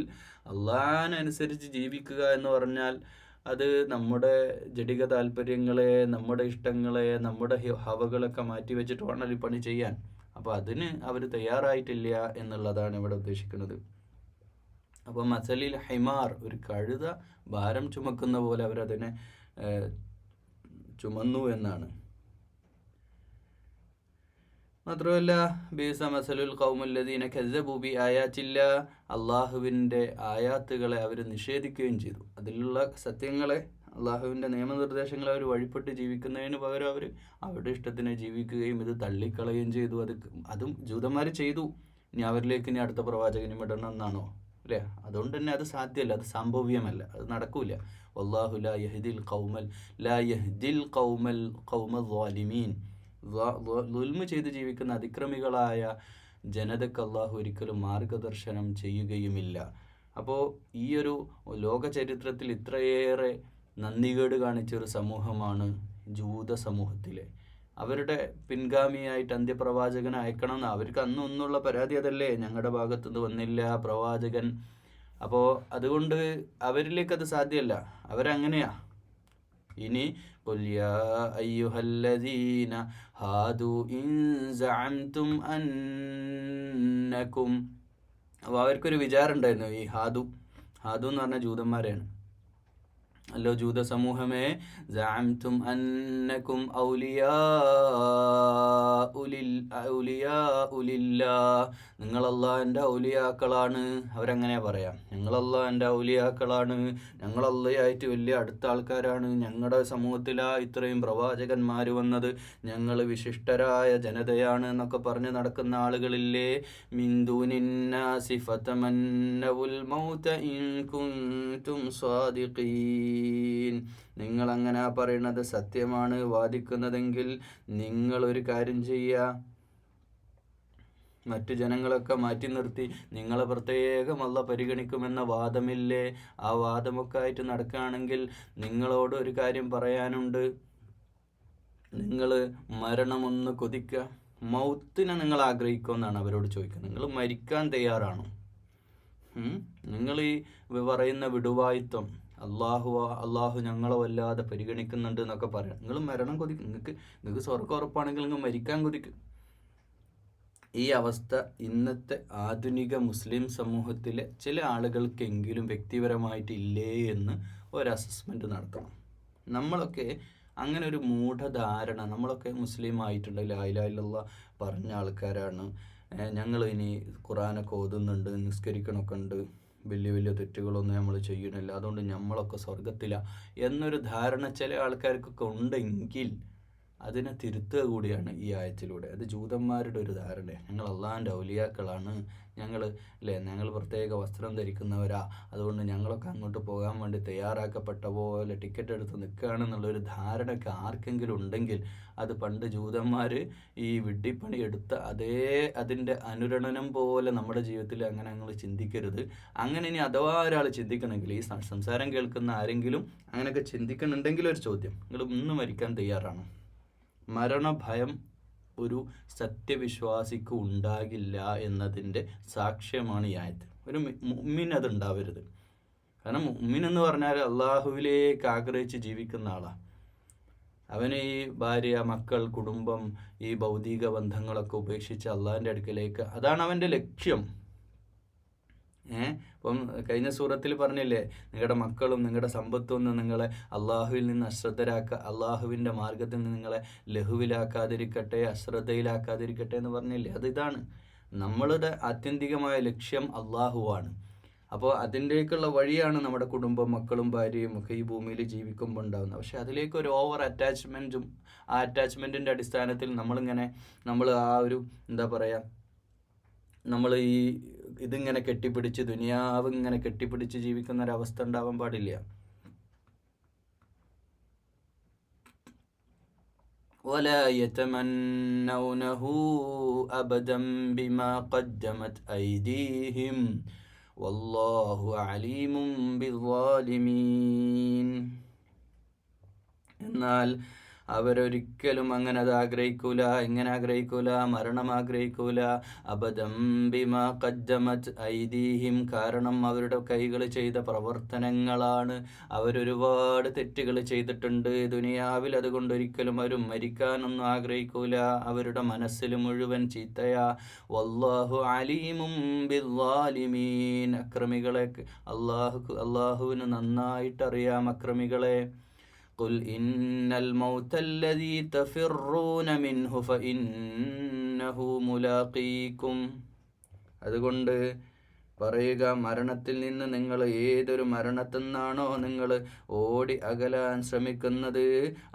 അള്ളാഹിനനുസരിച്ച് ജീവിക്കുക എന്ന് പറഞ്ഞാൽ അത് നമ്മുടെ ജഡിക താല്പര്യങ്ങളെ, നമ്മുടെ ഇഷ്ടങ്ങളെ, നമ്മുടെ ഹവകളൊക്കെ മാറ്റി വെച്ചിട്ട് വേണം ഈ പണി ചെയ്യാൻ. അപ്പോൾ അതിന് അവർ തയ്യാറായിട്ടില്ല എന്നുള്ളതാണ് ഇവിടെ ഉദ്ദേശിക്കുന്നത്. അപ്പോൾ മസലിൽ ഹൈമാർ, ഒരു കഴുത ഭാരം ചുമക്കുന്ന പോലെ അവരതിനെ ചുമന്നു എന്നാണ്. മാത്രമല്ല ബീസ മസലുൽ ഖൗമുല്ലദീന കസ്സബൂ ബി ആയാത്തില്ല, അള്ളാഹുവിൻ്റെ ആയാത്തുകളെ അവർ നിഷേധിക്കുകയും ചെയ്തു. അതിലുള്ള സത്യങ്ങളെ, അള്ളാഹുവിൻ്റെ നിയമനിർദ്ദേശങ്ങളെ അവർ വഴിപ്പെട്ട് ജീവിക്കുന്നതിന് പകരം അവർ അവരുടെ ഇഷ്ടത്തിന് ജീവിക്കുകയും ഇത് തള്ളിക്കളയുകയും ചെയ്തു. അതും ജൂതന്മാർ ചെയ്തു. ഇനി അവരിലേക്ക് ഇനി അടുത്ത പ്രവാചകനും ഇടണം എന്നാണോ? അല്ലേ? അതുകൊണ്ട് തന്നെ അത് സാധ്യമല്ല, അത് സംഭവ്യമല്ല, അത് നടക്കൂല. വല്ലാഹു ലാ യഹ്ദിൽ ഖൗമൽ ളാലിമീൻ. ദുൽമ ചെയ്ത് ജീവിക്കുന്ന അതിക്രമികളായ ജനതയ്ക്ക് അള്ളാഹു ഒരിക്കലും മാർഗദർശനം ചെയ്യുകയുമില്ല. അപ്പോൾ ഈ ഒരു ലോക ചരിത്രത്തിൽ ഇത്രയേറെ നന്ദികേട് കാണിച്ചൊരു സമൂഹമാണ് ജൂത സമൂഹത്തിലെ. അവരുടെ പിൻഗാമിയായിട്ട് അന്ത്യപ്രവാചകനെ അയക്കണമെന്ന് അവർക്ക് അന്നൊന്നുള്ള പരാതി അതല്ലേ, ഞങ്ങളുടെ ഭാഗത്തുനിന്ന് വന്നില്ല പ്രവാചകൻ. അപ്പോൾ അതുകൊണ്ട് അവരിലേക്ക് അത് സാധ്യമല്ല, അവരങ്ങനെയാ. ഇനി ഖുൽ യാ അയ്യുഹല്ലദീന ഹാദു ഇൻ സഅംതും അന്നകും. അപ്പോൾ അവർക്കൊരു വിചാരം ഉണ്ടായിരുന്നു, ഈ ഹാദു എന്ന് പറഞ്ഞ ജൂതന്മാരെയാണ്. അല്ലോ ജൂത സമൂഹമേ, സഅംതും അന്നകും ഔലിയാഉ ലില്ലാഹ്, നിങ്ങൾ അള്ളാഹിൻ്റെ ഔലിയാക്കളാണ്. അവരങ്ങനെ പറയാം, ഞങ്ങൾ അള്ളാഹിൻ്റെ ഔലിയാക്കളാണ്, ഞങ്ങൾ അള്ളയായിട്ട് വലിയ അടുത്ത ആൾക്കാരാണ്, ഞങ്ങളുടെ സമൂഹത്തിലാണ് ഇത്രയും പ്രവാചകന്മാർ വന്നത്, ഞങ്ങൾ വിശിഷ്ടരായ ജനതയാണ് എന്നൊക്കെ പറഞ്ഞ് നടക്കുന്ന ആളുകളില്ലേ. മിൻ ദൂനിന്നാസി ഫതമന്നവുൽ മൗത ഇൻ കുൻതും സ്വാദിഖീൻ, നിങ്ങളങ്ങനെ പറയുന്നത് സത്യമാണ് വാദിക്കുന്നതെങ്കിൽ നിങ്ങളൊരു കാര്യം ചെയ്യുക, മറ്റു ജനങ്ങളൊക്കെ മാറ്റി നിർത്തി നിങ്ങളെ പ്രത്യേകം അല്ലാഹ് പരിഗണിക്കുമെന്ന വാദമില്ലേ, ആ വാദമൊക്കെ ആയിട്ട് നടക്കുകയാണെങ്കിൽ നിങ്ങളോട് ഒരു കാര്യം പറയാനുണ്ട്. നിങ്ങൾ മരണമൊന്ന് കൊതിക്കുക, മൗത്തിനെ നിങ്ങൾ ആഗ്രഹിക്കുമെന്നാണ് അവരോട് ചോദിക്കുന്നത്. നിങ്ങൾ മരിക്കാൻ തയ്യാറാണോ? നിങ്ങൾ ഈ പറയുന്ന വിടുവായിത്വം, അള്ളാഹു ഞങ്ങളെ വല്ലാതെ പരിഗണിക്കുന്നുണ്ട് എന്നൊക്കെ പറയാം. നിങ്ങൾ മരണം കൊതിക്കും, നിങ്ങൾക്ക് സ്വർഗ്ഗം ഉറപ്പാണെങ്കിൽ നിങ്ങൾ മരിക്കാൻ കൊതിക്കും. ഈ അവസ്ഥ ഇന്നത്തെ ആധുനിക മുസ്ലിം സമൂഹത്തിലെ ചില ആളുകൾക്കെങ്കിലും വ്യക്തിപരമായിട്ട് ഇല്ലേ എന്ന് ഒരു അസസ്മെൻറ്റ് നടത്തണം. നമ്മളൊക്കെ അങ്ങനെ ഒരു മൂഢധാരണ, നമ്മളൊക്കെ മുസ്ലിം ആയിട്ടുണ്ട്, ലാ ഇലാഹ ഇല്ലല്ലാഹ് പറഞ്ഞ ആൾക്കാരാണ്, ഞങ്ങൾ ഇനി ഖുർആനൊക്കെ ഓതുന്നുണ്ട്, നിസ്കരിക്കണമൊക്കെ ഉണ്ട്, വലിയ വലിയ തെറ്റുകളൊന്നും നമ്മൾ ചെയ്യണില്ല, അതുകൊണ്ട് നമ്മളൊക്കെ സ്വർഗത്തിലാണ് എന്നൊരു ധാരണ ചില ആൾക്കാർക്കൊക്കെ ഉണ്ടെങ്കിൽ അതിനെ തിരുത്തുക കൂടിയാണ് ഈ ആയത്തിലൂടെ. അത് ജൂതന്മാരുടെ ഒരു ധാരണ, ഞങ്ങൾ അള്ളാഹിൻ്റെ ഔലിയാക്കളാണ്, ഞങ്ങൾ പ്രത്യേക വസ്ത്രം ധരിക്കുന്നവരാ, അതുകൊണ്ട് ഞങ്ങളൊക്കെ അങ്ങോട്ട് പോകാൻ വേണ്ടി തയ്യാറാക്കപ്പെട്ട പോലെ ടിക്കറ്റ് എടുത്ത് നിൽക്കുകയാണെന്നുള്ളൊരു ധാരണയൊക്കെ ആർക്കെങ്കിലും ഉണ്ടെങ്കിൽ അത് പണ്ട് ജൂതന്മാർ ഈ വിഡ്ഢിപ്പണി എടുത്ത അതിൻ്റെ അനുരണനം പോലെ നമ്മുടെ ജീവിതത്തിൽ അങ്ങനെ ഞങ്ങൾ ചിന്തിക്കരുത്. അങ്ങനെ ഇനി അഥവാ ഒരാൾ ചിന്തിക്കണമെങ്കിൽ, ഈ സംസാരം കേൾക്കുന്ന ആരെങ്കിലും അങ്ങനെയൊക്കെ ചിന്തിക്കുന്നുണ്ടെങ്കിൽ ഒരു ചോദ്യം, നിങ്ങൾ ഇന്ന് മരിക്കാൻ തയ്യാറാണോ? മരണഭയം ഒരു സത്യവിശ്വാസിക്ക് ഉണ്ടാകില്ല എന്നതിൻ്റെ സാക്ഷ്യമാണ് ഈ ആയത്ത്. ഒരു മുഅ്മിൻ അത് ഉണ്ടാവരുത്. കാരണം മുഅ്മിൻ എന്ന് പറഞ്ഞാൽ അള്ളാഹുവിലേക്ക് ആഗ്രഹിച്ച് ജീവിക്കുന്ന ആളാണ്. അവന് ഈ ഭാര്യ, മക്കൾ, കുടുംബം, ഈ ഭൗതിക ബന്ധങ്ങളൊക്കെ ഉപേക്ഷിച്ച് അള്ളാഹിൻ്റെ അടുക്കലേക്ക്, അതാണ് അവൻ്റെ ലക്ഷ്യം. ഇപ്പം കഴിഞ്ഞ സൂറത്തിൽ പറഞ്ഞില്ലേ, നിങ്ങളുടെ മക്കളും നിങ്ങളുടെ സമ്പത്തൊന്നും നിങ്ങളെ അള്ളാഹുവിൽ നിന്ന് അശ്രദ്ധരാക്കുക, അള്ളാഹുവിൻ്റെ മാർഗത്തിൽ നിന്ന് നിങ്ങളെ ലഘുവിലാക്കാതിരിക്കട്ടെ, അശ്രദ്ധയിലാക്കാതിരിക്കട്ടെ എന്ന് പറഞ്ഞില്ലേ. അതിതാണ് നമ്മളുടെ ആത്യന്തികമായ ലക്ഷ്യം, അള്ളാഹുവാണ്. അപ്പോൾ അതിൻ്റെക്കുള്ള വഴിയാണ് നമ്മുടെ കുടുംബം, മക്കളും ഭാര്യയും ഒക്കെ ഈ ഭൂമിയിൽ ജീവിക്കുമ്പോൾ ഉണ്ടാകുന്നത്. പക്ഷെ അതിലേക്ക് ഒരു ഓവർ അറ്റാച്ച്മെൻറ്റും, ആ അറ്റാച്ച്മെൻറ്റിൻ്റെ അടിസ്ഥാനത്തിൽ നമ്മൾ ആ ഒരു എന്താ പറയുക, നമ്മൾ ഇതിങ്ങനെ കെട്ടിപ്പിടിച്ച്, ദുനിയാവ് ഇങ്ങനെ കെട്ടിപ്പിടിച്ച് ജീവിക്കുന്ന ഒരവസ്ഥ ഉണ്ടാവാൻ പാടില്ല. ولا يتمنونه أبدا بما قدمت أيديهم والله عليم بالظالمين. എന്നാൽ അവരൊരിക്കലും അങ്ങനെ അത് ആഗ്രഹിക്കൂല. എങ്ങനെ ആഗ്രഹിക്കൂല? മരണം ആഗ്രഹിക്കൂല. അബദം ബിമാ ഖദ്ദമത് ഐദീഹിം, കാരണം അവരുടെ കൈകൾ ചെയ്ത പ്രവർത്തനങ്ങളാണ്. അവരൊരുപാട് തെറ്റുകൾ ചെയ്തിട്ടുണ്ട് ദുനിയാവിൽ. അതുകൊണ്ടൊരിക്കലും അവർ മരിക്കാനൊന്നും ആഗ്രഹിക്കൂല. അവരുടെ മനസ്സിൽ മുഴുവൻ ചീത്തയാ. വല്ലാഹു അലീമും ബിദ്ദാലിമീൻ, അക്രമികളെ അള്ളാഹുവിന് നന്നായിട്ടറിയാം അക്രമികളെ. قل إن الموت الذي تفرون منه فإنه ملاقيكم, അതുകൊണ്ട് പറയുക, മരണത്തിൽ നിന്ന് നിങ്ങൾ ഏതൊരു മരണത്തിൽ നിന്നാണോ നിങ്ങൾ ഓടി അകലാൻ ശ്രമിക്കുന്നത്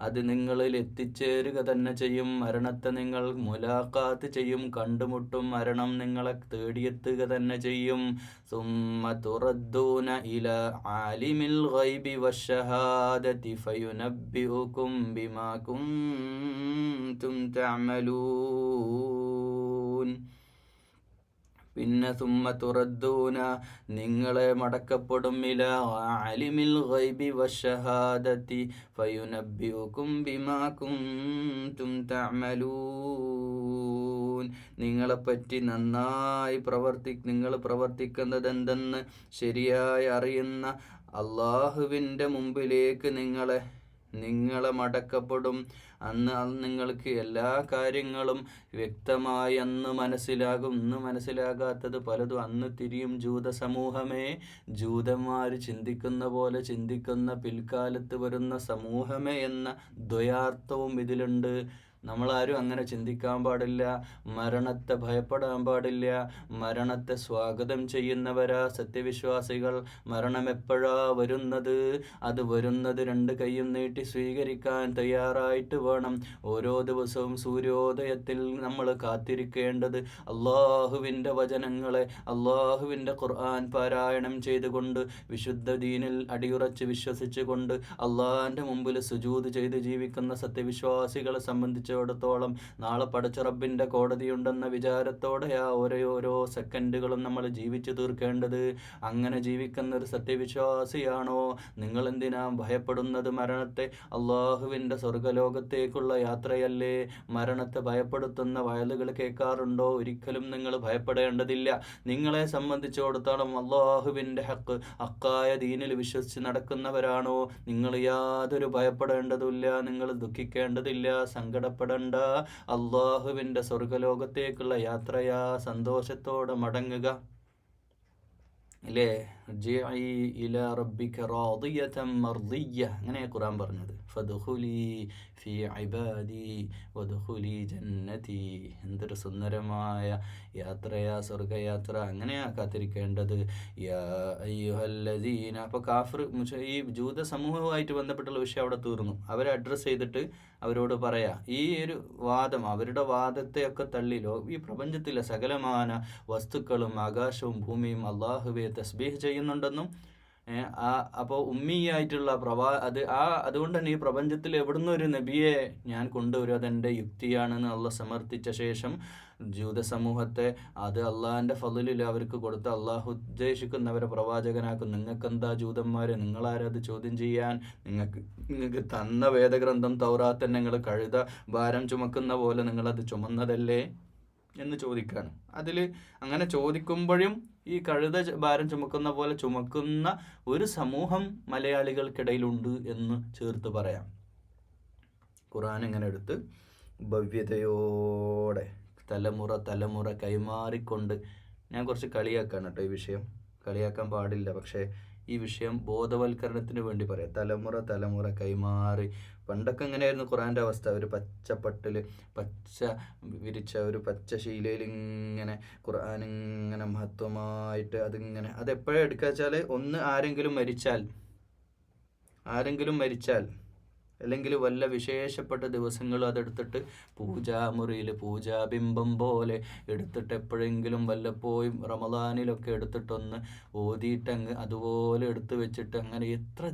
അത് നിങ്ങളിൽ എത്തിച്ചേരുക തന്നെ ചെയ്യും. മരണത്തെ നിങ്ങൾ മുലാഖാത്ത് ചെയ്യും, കണ്ടുമുട്ടും. മരണം നിങ്ങളെ തേടിയെത്തുക തന്നെ ചെയ്യും. സുമ്മ തുറദ്ദൂന ഇലാ ആലിമിൽ ഗൈബി വശഹാദതി ഫയുനബ്ബിഉകും ബിമാ കുൻതും തഅമലൂൻ. പിന്നെ സുമ്മ തുറദ്ദൂന, നിങ്ങളെ മടക്കപ്പെടും, ഇലാ ആലിമിൽ ഗൈബി വശഹാദതി ഫയുനബ്ബിഉകും ബിമാ കുൻതും തഅമലൂൻ. നിങ്ങളെപ്പറ്റി നന്നായി നിങ്ങൾ പ്രവർത്തിക്കുന്നത് എന്തെന്ന് ശരിയായി അറിയുന്ന അള്ളാഹുവിൻ്റെ മുമ്പിലേക്ക് നിങ്ങളെ മടക്കപ്പെടും. അന്ന് നിങ്ങൾക്ക് എല്ലാ കാര്യങ്ങളും വ്യക്തമായി അന്ന് മനസ്സിലാകും. ഇന്ന് മനസ്സിലാകാത്തത് പലതും അന്ന് തിരിയും. ജൂത സമൂഹമേ, ജൂതന്മാർ ചിന്തിക്കുന്ന പോലെ ചിന്തിക്കുന്ന പിൽക്കാലത്ത് വരുന്ന സമൂഹമേ എന്ന ദ്വയാർത്ഥവും ഇതിലുണ്ട്. നമ്മളാരും അങ്ങനെ ചിന്തിക്കാൻ പാടില്ല. മരണത്തെ ഭയപ്പെടാൻ പാടില്ല. മരണത്തെ സ്വാഗതം ചെയ്യുന്നവരാ സത്യവിശ്വാസികൾ. മരണം എപ്പോഴാ വരുന്നത്? അത് വരുന്നത് 2 കൈയും നീട്ടി സ്വീകരിക്കാൻ തയ്യാറായിട്ട് വേണം. ഓരോ ദിവസവും സൂര്യോദയത്തിൽ നമ്മൾ കാത്തിരിക്കേണ്ടത് അള്ളാഹുവിൻ്റെ വചനങ്ങളെ, അള്ളാഹുവിൻ്റെ ഖുർആൻ പാരായണം ചെയ്തുകൊണ്ട്, വിശുദ്ധ ദീനിൽ അടിയുറച്ച് വിശ്വസിച്ചുകൊണ്ട് അള്ളാഹിൻ്റെ മുമ്പിൽ സുജൂദ് ചെയ്ത് ജീവിക്കുന്ന സത്യവിശ്വാസികളെ സംബന്ധിച്ചിടത്തോളം നാളെ പടച്ച റബ്ബിൻ്റെ കോടതിയുണ്ടെന്ന വിചാരത്തോടെയാ ഓരോ സെക്കൻഡുകളും നമ്മൾ ജീവിച്ചു തീർക്കേണ്ടത്. അങ്ങനെ ജീവിക്കുന്ന ഒരു സത്യവിശ്വാസിയാണോ നിങ്ങൾ? എന്തിനാ ഭയപ്പെടുന്നത് മരണത്തെ? അള്ളാഹുവിൻ്റെ സ്വർഗലോകത്തേക്കുള്ള യാത്രയല്ലേ. മരണത്തെ ഭയപ്പെടുത്തുന്ന വയലുകൾ കേൾക്കാറുണ്ടോ? ഒരിക്കലും നിങ്ങൾ ഭയപ്പെടേണ്ടതില്ല. നിങ്ങളെ സംബന്ധിച്ചിടത്തോളം അള്ളാഹുവിൻ്റെ ഹക്കായ ദീനിൽ വിശ്വസിച്ച് നടക്കുന്നവരാണോ? നിങ്ങൾ യാതൊരു ഭയപ്പെടേണ്ടതില്ല, നിങ്ങൾ ദുഃഖിക്കേണ്ടതില്ല, സങ്കടപ്പെടേണ്ട. അള്ളാഹുവിൻ്റെ സ്വർഗലോകത്തേക്കുള്ള യാത്രയാ. സന്തോഷത്തോടെ മടങ്ങുക അല്ലേ. ജിഇ ഇലാ റബ്ബിക റാദിയതൻ മർദിയ്യ, അങ്ങനെ ഖുർആൻ പറഞ്ഞത്. ഫദ്ഖുലി ഫീ ഇബാദി വദ്ഖുലി ജന്നതി. എന്തൊരു സുന്ദരമായ യാത്രയാ, സ്വർഗയാത്ര. അങ്ങനെയാ കാത്തിരിക്കേണ്ടത്. യാ അയ്യുഹല്ലദീന. അപ്പോൾ കാഫിർ, ഈ ജൂത സമൂഹവുമായിട്ട് ബന്ധപ്പെട്ടുള്ള വിഷയം അവിടെ തീർന്നു. അവരെ അഡ്രസ്സ് ചെയ്തിട്ട് അവരോട് പറയാം, ഈ ഒരു വാദം, അവരുടെ വാദത്തെയൊക്കെ തള്ളിലോ ഈ പ്രപഞ്ചത്തിലെ സകലമാന വസ്തുക്കളും ആകാശവും ഭൂമിയും അള്ളാഹുവെ തസ്ബീഹ് ചെയ്യുന്നുണ്ടെന്നും, അപ്പോൾ ഉമ്മിയായിട്ടുള്ള അതുകൊണ്ട് തന്നെ ഈ പ്രപഞ്ചത്തിൽ എവിടുന്ന് ഒരു നബിയെ ഞാൻ കൊണ്ടുവരും, അതെൻ്റെ യുക്തിയാണെന്ന് അള്ളാഹ് സമർത്ഥിച്ച ശേഷം ജൂത സമൂഹത്തെ അത് അള്ളാഹിൻ്റെ ഫളിൽ അവർക്ക് കൊടുത്ത് അള്ളാഹു ഉദ്ദേശിക്കുന്നവരെ പ്രവാചകനാക്കും. നിങ്ങൾക്കെന്താ ജൂതന്മാരെ, നിങ്ങളാരത് ചോദ്യം ചെയ്യാൻ? നിങ്ങൾക്ക് തന്ന വേദഗ്രന്ഥം തൗറാത്ത് നിങ്ങൾ കഴുത ഭാരം ചുമക്കുന്ന പോലെ നിങ്ങളത് ചുമന്നതല്ലേ എന്ന് ചോദിക്കുകയാണ്. അതിൽ അങ്ങനെ ചോദിക്കുമ്പോഴും ഈ കഴുത ഭാരം ചുമക്കുന്ന പോലെ ചുമക്കുന്ന ഒരു സമൂഹം മലയാളികൾക്കിടയിലുണ്ട് എന്ന് ചേർത്ത് പറയാം. ഖുർആൻ ഇങ്ങനെ എടുത്ത് ഭവ്യതയോടെ തലമുറ കൈമാറിക്കൊണ്ട്, ഞാൻ കുറച്ച് കളിയാക്കാണ് കേട്ടോ ഈ വിഷയം, കളിയാക്കാൻ പാടില്ല, പക്ഷേ ഈ വിഷയം ബോധവൽക്കരണത്തിന് വേണ്ടി പറയാം. തലമുറ കൈമാറി. പണ്ടൊക്കെ എങ്ങനെയായിരുന്നു ഖുർആൻ്റെ അവസ്ഥ? ഒരു പച്ചപ്പട്ടിൽ പച്ച വിരിച്ച ഒരു പച്ച ശീലയിൽ ഇങ്ങനെ ഖുർആൻ ഇങ്ങനെ മഹത്വമായിട്ട് അതിങ്ങനെ, അതെപ്പോഴാണ് എടുക്കുക വെച്ചാൽ, ഒന്ന് ആരെങ്കിലും മരിച്ചാൽ അല്ലെങ്കിൽ വല്ല വിശേഷപ്പെട്ട ദിവസങ്ങളും അതെടുത്തിട്ട് പൂജാമുറിയിൽ പൂജാബിംബം പോലെ എടുത്തിട്ട് എപ്പോഴെങ്കിലും വല്ലപ്പോഴും റമദാനിലൊക്കെ എടുത്തിട്ടൊന്ന് ഓതിയിട്ടങ്ങ് അതുപോലെ എടുത്തു വെച്ചിട്ട്, അങ്ങനെ എത്ര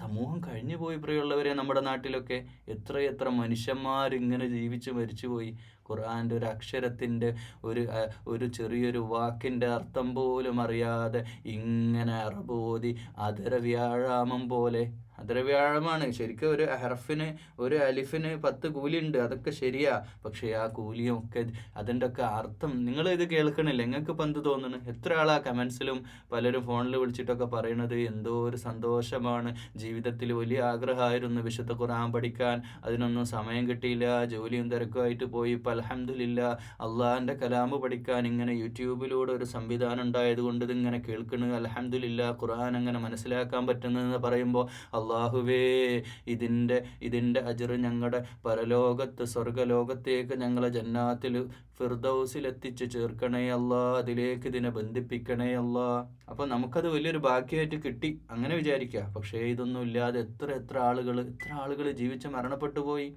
സമൂഹം കഴിഞ്ഞു പോയി പ്രിയമുള്ളവരെ. നമ്മുടെ നാട്ടിലൊക്കെ എത്ര മനുഷ്യന്മാരിങ്ങനെ ജീവിച്ച് മരിച്ചുപോയി. ഖുർആൻ്റെ ഒരു അക്ഷരത്തിൻ്റെ ഒരു ചെറിയൊരു വാക്കിൻ്റെ അർത്ഥം പോലും അറിയാതെ ഇങ്ങനെ അറബോധി അതരവ്യാഴാമം പോലെ. അതരവ്യാഴമാണ് ശരിക്കും. ഒരു ഹർഫിന്, ഒരു അലിഫിന് 10 കൂലിയുണ്ട്, അതൊക്കെ ശരിയാ. പക്ഷേ ആ കൂലിയൊക്കെ അതിൻ്റെ ഒക്കെ അർത്ഥം നിങ്ങളിത് കേൾക്കണില്ല. നിങ്ങൾക്ക് ഇപ്പം എന്ത് തോന്നുന്നു? എത്ര ആളാ കമൻസിലും പലരും ഫോണിൽ വിളിച്ചിട്ടൊക്കെ പറയണത് എന്തോ ഒരു സന്തോഷമാണ്, ജീവിതത്തിൽ വലിയ ആഗ്രഹമായിരുന്നു വിശുദ്ധ ഖുർആൻ പഠിക്കാൻ, അതിനൊന്നും സമയം കിട്ടിയില്ല, ജോലിയും തിരക്കുമായിട്ട് പോയി. ഇപ്പം അൽഹംദുലില്ലാ അള്ളാഹിൻ്റെ കലാമ് പഠിക്കാൻ ഇങ്ങനെ യൂട്യൂബിലൂടെ ഒരു സംവിധാനം ഉണ്ടായത് കൊണ്ട് ഇതിങ്ങനെ കേൾക്കണ്. അൽഹംദുലില്ലാ ഖുർആൻ അങ്ങനെ മനസ്സിലാക്കാൻ പറ്റുന്നതെന്ന് പറയുമ്പോൾ അള്ളാഹുവേ ഇതിൻ്റെ അജ്ർ ഞങ്ങളുടെ പരലോകത്ത് സ്വർഗലോകത്തേക്ക് ഞങ്ങളെ ജന്നാത്തിൽ ഫിർദൗസിലെത്തിച്ച് ചേർക്കണേ അല്ലാ, അതിലേക്ക് ഇതിനെ ബന്ധിപ്പിക്കണേ അല്ലാ. അപ്പോൾ നമുക്കത് വലിയൊരു ഭാഗ്യമായിട്ട് കിട്ടി അങ്ങനെ വിചാരിക്കുക. പക്ഷേ ഇതൊന്നും ഇല്ലാതെ എത്ര ആളുകൾ ജീവിച്ച് മരണപ്പെട്ടു പോയി.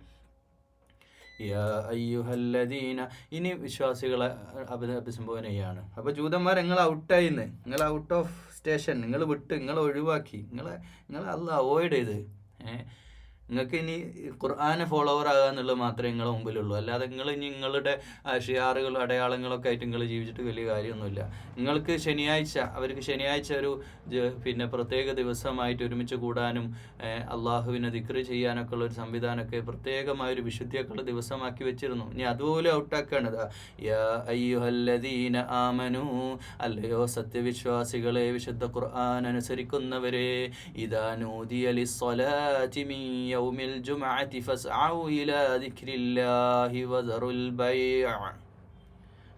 യാ അയ്യുഹല്ലദീന. ഇനി വിശ്വാസികളെ അഭിസംബോധന ചെയ്യാണ്. അപ്പോൾ ജൂതന്മാർ നിങ്ങൾ ഔട്ടായിന്ന്, നിങ്ങൾ ഔട്ട് ഓഫ് സ്റ്റേഷൻ, നിങ്ങൾ വിട്ട്, നിങ്ങൾ ഒഴിവാക്കി, നിങ്ങൾ അല്ല അവോയ്ഡ് ചെയ്ത്. നിങ്ങൾക്ക് ഇനി ഖുർആനെ ഫോളോവർ ആകുക എന്നുള്ളത് മാത്രമേ നിങ്ങളുടെ മുമ്പിലുള്ളൂ. അല്ലാതെ നിങ്ങൾ ഇനി നിങ്ങളുടെ ഷിയാറുകളും അടയാളങ്ങളൊക്കെ ആയിട്ട് നിങ്ങൾ ജീവിച്ചിട്ട് വലിയ കാര്യമൊന്നുമില്ല. നിങ്ങൾക്ക് അവർക്ക് ശനിയാഴ്ച ഒരു പ്രത്യേക ദിവസമായിട്ട് ഒരുമിച്ച് കൂടാനും അള്ളാഹുവിനെ ദിക്റ് ചെയ്യാനൊക്കെ ഉള്ള ഒരു സംവിധാനമൊക്കെ പ്രത്യേകമായൊരു വിശുദ്ധിയൊക്കെയുള്ള ദിവസമാക്കി വെച്ചിരുന്നു. ഇനി അതുപോലെ ഔട്ടാക്കാണത്. യാ അയ്യുഹല്ലദീന ആമനൂ, അല്ലയോ സത്യവിശ്വാസികളെ, വിശുദ്ധ ഖുർആൻ അനുസരിക്കുന്നവരെ, ഇദാ നൂദിയ ലിസ്സലാത്തി മിൻ യൗമിൽ ജുമഅതി ഫസ്അഉ ഇലാ ദിക്രില്ലാഹി വദറുൽ ബൈഅ.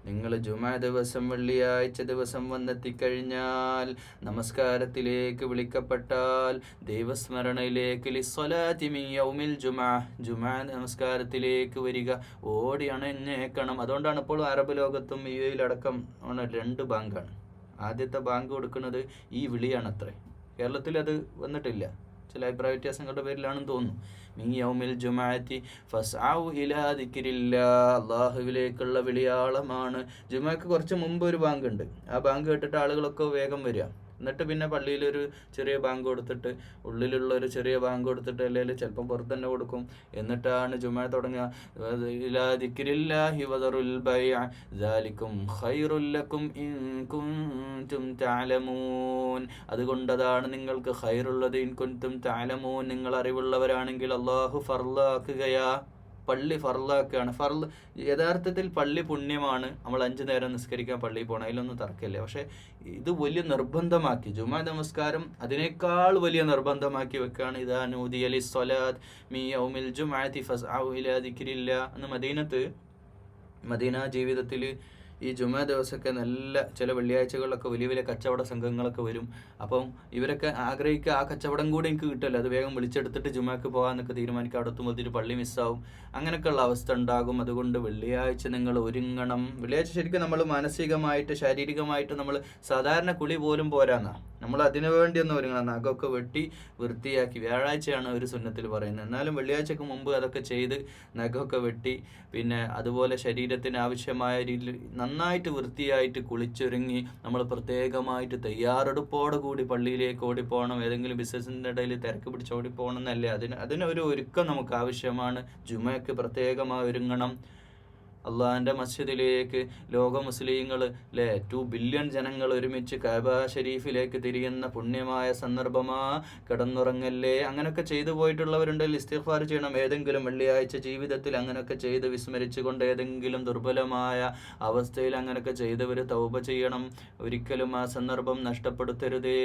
നിങ്ങൾ ജുമാ ദിവസം വെള്ളിയാഴ്ച ദിവസം വന്നെത്തിക്കഴിഞ്ഞാൽ, നമസ്കാരത്തിലേക്ക് വിളിക്കപ്പെട്ടാൽ, ദൈവസ്മരണയിലേക്ക് ലിസ്സലാത്തി മിൻ യൗമിൽ ജുമാ നമസ്കാരത്തിലേക്ക് വരിക, ഓടി അണഞ്ഞേക്കണം. അതുകൊണ്ടാണ് ഇപ്പോൾ അറബ് ലോകത്തും യുഎഇയിലടക്കം 2 ബാങ്കാണ്. ആദ്യത്തെ ബാങ്ക് കൊടുക്കുന്നത് ഈ വിളിയാണത്രേ. കേരളത്തിൽ അത് വന്നിട്ടില്ല, ചില അഭിപ്രായ വ്യത്യാസങ്ങളുടെ പേരിലാണെന്ന് തോന്നുന്നു. മിൻ യൗമിൽ ജുമഅതി ഫസ്അഉ ഇലാ ദിക്രില്ലാഹ്, അല്ലാഹുവിലേക്കുള്ള വിളിയാളമാണ്. ജുമഅക്ക് കുറച്ച് മുമ്പ് ഒരു ബാങ്ക് ഉണ്ട്. ആ ബാങ്ക് കേട്ടിട്ട് ആളുകളൊക്കെ വേഗം വരിക. എന്നിട്ട് പിന്നെ പള്ളിയിലൊരു ചെറിയ ബാങ്ക് കൊടുത്തിട്ട്, ഉള്ളിലുള്ള ഒരു ചെറിയ ബാങ്ക് കൊടുത്തിട്ട്, അല്ലെങ്കിൽ ചിലപ്പം പുറത്ത് തന്നെ കൊടുക്കും. എന്നിട്ടാണ് ജുമഅ തുടങ്ങുക. ഇലാ ദിക്രില്ലാഹി വദറുൽ ബൈഅ ദാലികും ഖൈറുൽ ലക്കും ഇൻ കുൻതും തഅലമൂൻ. അതുകൊണ്ടതാണ് നിങ്ങൾക്ക് ഖൈറുള്ളത്, ഇൻ കുൻതും തഅലമൂൻ, നിങ്ങൾ അറിവുള്ളവരാണെങ്കിൽ. അല്ലാഹു ഫർളാക്കുകയാ, പള്ളി ഫർളാക്കുകയാണ്. യഥാർത്ഥത്തിൽ പള്ളി പുണ്യമാണ്. നമ്മൾ 5 നേരം നിസ്കരിക്കാൻ പള്ളിയിൽ പോകണം, അതിലൊന്നും തർക്കമില്ല. പക്ഷേ ഇത് വലിയ നിർബന്ധമാക്കി, ജുമാ നമസ്കാരം അതിനേക്കാൾ വലിയ നിർബന്ധമാക്കി വെക്കുകയാണ്. ഇദാ നൂദിയ ലിസ്സലാത്ത് മിൻ യൗമിൽ ജുമഅതി ഫസ്അഉ ഇലാ ദിക്രില്ലാഹ് എന്ന് മദീന ജീവിതത്തിൽ ഈ ജുമാ ദിവസമൊക്കെ നല്ല ചില വെള്ളിയാഴ്ചകളിലൊക്കെ വലിയ വലിയ കച്ചവട സംഘങ്ങളൊക്കെ വരും. അപ്പം ഇവരൊക്കെ ആഗ്രഹിക്കുക ആ കച്ചവടം കൂടി എനിക്ക് കിട്ടില്ല, അത് വേഗം വിളിച്ചെടുത്തിട്ട് ജുമാക്ക് പോകാമെന്നൊക്കെ തീരുമാനിക്കുക. അവിടെ എത്തുമ്പോഴത്തേക്ക് പള്ളി മിസ്സാവും. അങ്ങനെയൊക്കെയുള്ള അവസ്ഥ ഉണ്ടാകും. അതുകൊണ്ട് വെള്ളിയാഴ്ച നിങ്ങൾ ഒരുങ്ങണം. വെള്ളിയാഴ്ച ശരിക്കും നമ്മൾ മാനസികമായിട്ട് ശാരീരികമായിട്ട് നമ്മൾ സാധാരണ കുളി പോലും പോരാന്നാ, നമ്മൾ അതിനു വേണ്ടി ഒന്ന് ഒരുങ്ങണം. നഖമൊക്കെ വെട്ടി വൃത്തിയാക്കി, വ്യാഴാഴ്ചയാണ് ഒരു സുന്നത്തിൽ പറയുന്നത്, എന്നാലും വെള്ളിയാഴ്ചക്ക് മുമ്പ് അതൊക്കെ ചെയ്ത് നഖമൊക്കെ വെട്ടി, പിന്നെ അതുപോലെ ശരീരത്തിന് ആവശ്യമായ രീതിയിൽ നന്നായിട്ട് വൃത്തിയായിട്ട് കുളിച്ചൊരുങ്ങി നമ്മൾ പ്രത്യേകമായിട്ട് തയ്യാറെടുപ്പോടെ കൂടി പള്ളിയിലേക്ക് ഓടിപ്പോകണം. ഏതെങ്കിലും ബിസിനസ്സിൻ്റെ ഇടയിൽ തിരക്ക് പിടിച്ച് ഓടിപ്പോകണം എന്നല്ലേ, അതിനൊരു ഒരുക്കം നമുക്ക് ആവശ്യമാണ്. ജുമയ്ക്ക് പ്രത്യേകമായി ഒരുങ്ങണം. അള്ളാഹിൻ്റെ മസ്ജിദിലേക്ക് ലോക മുസ്ലിങ്ങൾ 2 ബില്യൺ ജനങ്ങൾ ഒരുമിച്ച് കഅബ ഷരീഫിലേക്ക് തിരിയുന്ന പുണ്യമായ സന്ദർഭമാ. കിടന്നുറങ്ങല്ലേ. അങ്ങനെയൊക്കെ ചെയ്തു പോയിട്ടുള്ളവരുണ്ടെങ്കിൽ ഇസ്തിഗ്ഫാർ ചെയ്യണം. ഏതെങ്കിലും വെള്ളിയാഴ്ച ജീവിതത്തിൽ അങ്ങനെയൊക്കെ ചെയ്ത് വിസ്മരിച്ചുകൊണ്ട് ഏതെങ്കിലും ദുർബലമായ അവസ്ഥയിൽ അങ്ങനെയൊക്കെ ചെയ്തവർ തൗബ ചെയ്യണം. ഒരിക്കലും ആ സന്ദർഭം നഷ്ടപ്പെടുത്തരുതേ.